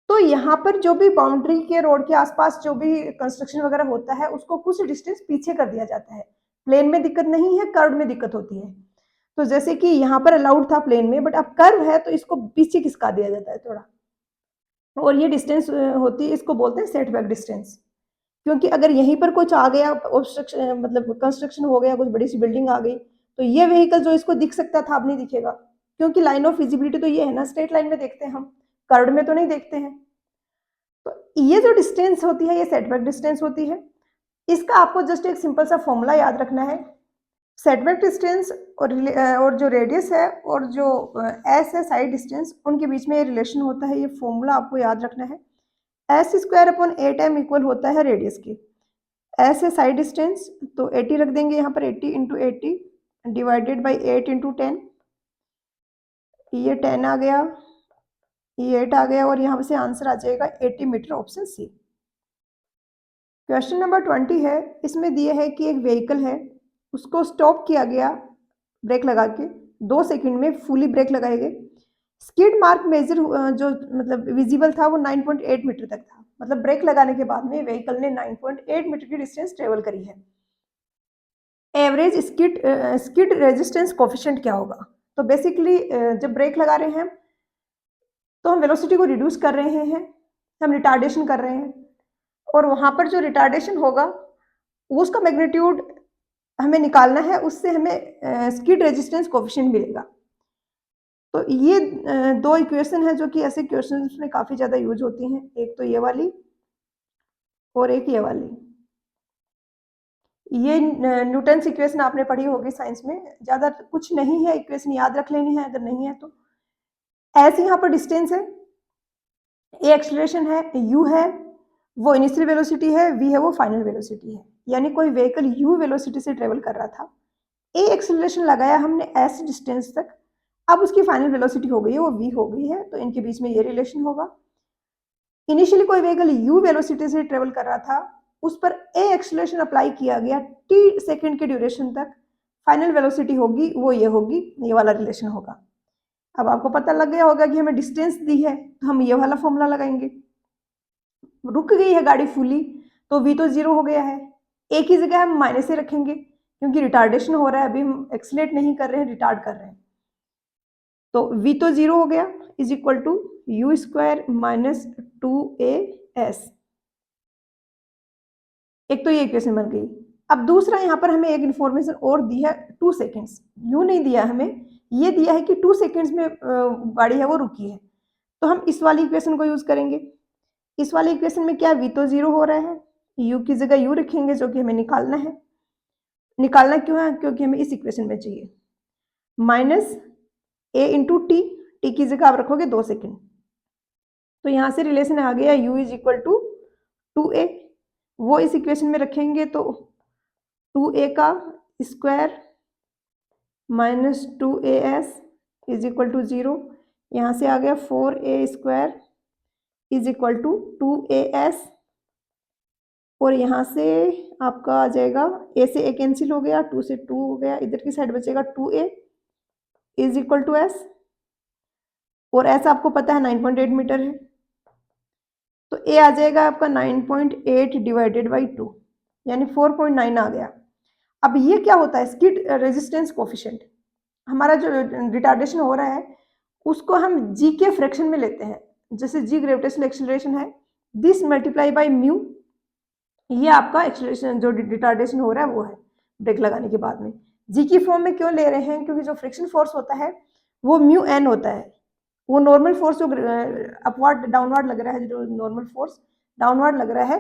तो यहाँ पर जो भी बाउंड्री के रोड के आसपास जो भी कंस्ट्रक्शन वगैरह होता है उसको कुछ डिस्टेंस पीछे कर दिया जाता है। प्लेन में दिक्कत नहीं है, कर्व में दिक्कत होती है। तो जैसे कि यहाँ पर अलाउड था प्लेन में, बट अब कर्व है तो इसको पीछे खिसका दिया जाता है थोड़ा, और ये डिस्टेंस होती है, इसको बोलते हैं सेटबैक डिस्टेंस। क्योंकि अगर यहीं पर कुछ आ गया ऑब्स्ट्रक्शन, मतलब कंस्ट्रक्शन हो गया, कुछ बड़ी सी बिल्डिंग आ गई, तो ये व्हीकल जो इसको दिख सकता था अब नहीं दिखेगा, क्योंकि लाइन ऑफ विजिबिलिटी तो ये है ना, स्ट्रेट लाइन में देखते हैं हम, कर्व में तो नहीं देखते हैं। तो ये जो डिस्टेंस होती है ये सेटबैक डिस्टेंस होती है। इसका आपको जस्ट एक सिंपल सा फॉर्मूला याद रखना है। सेटबैक डिस्टेंस और जो रेडियस है और जो एस है साइड डिस्टेंस, उनके बीच में ये रिलेशन होता है। ये फॉर्मूला आपको याद रखना है। S square upon 8m equal होता है रेडियस की। एस है साइड डिस्टेंस, तो 80 रख देंगे यहाँ पर, 80 इंटू 80 डिवाइडेड बाई 8 इंटू 10, ये 10 आ गया, ये 8 आ गया, और यहाँ से आंसर आ जाएगा 80 metre, option C. Question number 20 है, इसमें दिया है कि एक व्हीकल है, उसको स्टॉप किया गया ब्रेक लगा के, 2 सेकंड में फुली ब्रेक लगाए गए। स्किड मार्क मेजर जो मतलब विजिबल था वो 9.8 मीटर तक था, मतलब ब्रेक लगाने के बाद में व्हीकल ने 9.8 मीटर की डिस्टेंस ट्रेवल करी है। एवरेज स्किड रेजिस्टेंस कोफिशिएंट क्या होगा। तो बेसिकली जब ब्रेक लगा रहे हैं तो हम वेलोसिटी को रिड्यूस कर रहे हैं, हम रिटार्डेशन कर रहे हैं, और वहाँ पर जो रिटार्डेशन होगा उसका मैग्नीट्यूड हमें निकालना है, उससे हमें स्किड रेजिस्टेंस कोफिशिएंट मिलेगा। तो ये दो इक्वेशन है जो कि ऐसे क्वेश्चंस में काफ़ी ज़्यादा यूज होती हैं, एक तो ये वाली और एक ये वाली। ये न्यूटन्स इक्वेशन आपने पढ़ी होगी साइंस में, ज़्यादा कुछ नहीं है, इक्वेशन याद रख लेनी है अगर नहीं है तो। ऐसे यहाँ पर डिस्टेंस है, ए एक्सेलरेशन है, यू है वो इनिशियल वेलोसिटी है, वी है वो फाइनल वेलोसिटी है। यानी कोई व्हीकल यू वेलोसिटी से ट्रेवल कर रहा था, ए एक्सेलरेशन लगाया हमने एस डिस्टेंस तक, अब उसकी फाइनल वेलोसिटी हो गई है वो वी हो गई है, तो इनके बीच में ये रिलेशन होगा। इनिशियली कोई व्हीकल यू वेलोसिटी से ट्रेवल कर रहा था, उस पर ए एक्सेलरेशन अप्लाई किया गया टी सेकेंड के ड्यूरेशन तक, फाइनल वेलोसिटी होगी वो ये होगी, ये वाला रिलेशन होगा। अब आपको पता लग गया होगा कि हमें डिस्टेंस दी है, तो हम ये वाला फॉर्मूला लगाएंगे। रुक गई है गाड़ी फुली, तो वी तो जीरो हो गया है, ए की जगह हम माइनस से रखेंगे क्योंकि रिटार्डेशन हो रहा है, अभी हम एक्सीलरेट नहीं कर रहे हैं, रिटार्ड कर रहे हैं। तो v तो जीरो हो गया, is equal to u square minus 2as। एक तो ये इक्वेशन बन गई। अब दूसरा यहाँ पर हमें एक इन्फॉर्मेशन और दी है 2 सेकेंड्स, यू नहीं दिया हमें, ये दिया है कि 2 सेकेंड्स में गाड़ी है वो रुकी है, तो हम इस वाली इक्वेशन को यूज करेंगे। इस वाली इक्वेशन में क्या v तो जीरो हो रहा है, u की जगह u रखेंगे जो कि हमें निकालना है। निकालना क्यों है, क्योंकि हमें इस इक्वेशन में चाहिए। Minus a into T, T की जगह आप रखोगे 2 सेकेंड, तो यहाँ से रिलेशन आ गया u is equal to 2a, वो इस इक्वेशन में रखेंगे तो 2a का square minus 2as is equal to 0, यहाँ से आ गया 4a square is equal to 2as, और यहाँ से आपका आ जाएगा a से a कैंसिल हो गया, 2 से 2 हो गया, इधर की साइड बचेगा 2a is equal to s, और s आपको पता है 9.8 मीटर है, तो a आ जाएगा आपका 9.8 डिवाइडेड बाई 2, यानी 4.9 आ गया। अब ये क्या होता है, स्किड रेजिस्टेंस कोफिशिएंट। हमारा जो रिटार्डेशन हो रहा है उसको हम g के फ्रैक्शन में लेते हैं, जैसे g ग्रेविटेशनल एक्सेलरेशन है, दिस मल्टीप्लाई बाई म्यू, ये आपका एक्सेलरेशन जो रिटार्डेशन हो रहा है वो है ब्रेक लगाने के बाद में। g की फॉर्म में क्यों ले रहे हैं, क्योंकि जो फ्रिक्शन फोर्स होता है वो म्यू एन होता है, वो नॉर्मल फोर्स जो अपवर्ड डाउनवर्ड लग रहा है, जो नॉर्मल फोर्स डाउनवर्ड लग रहा है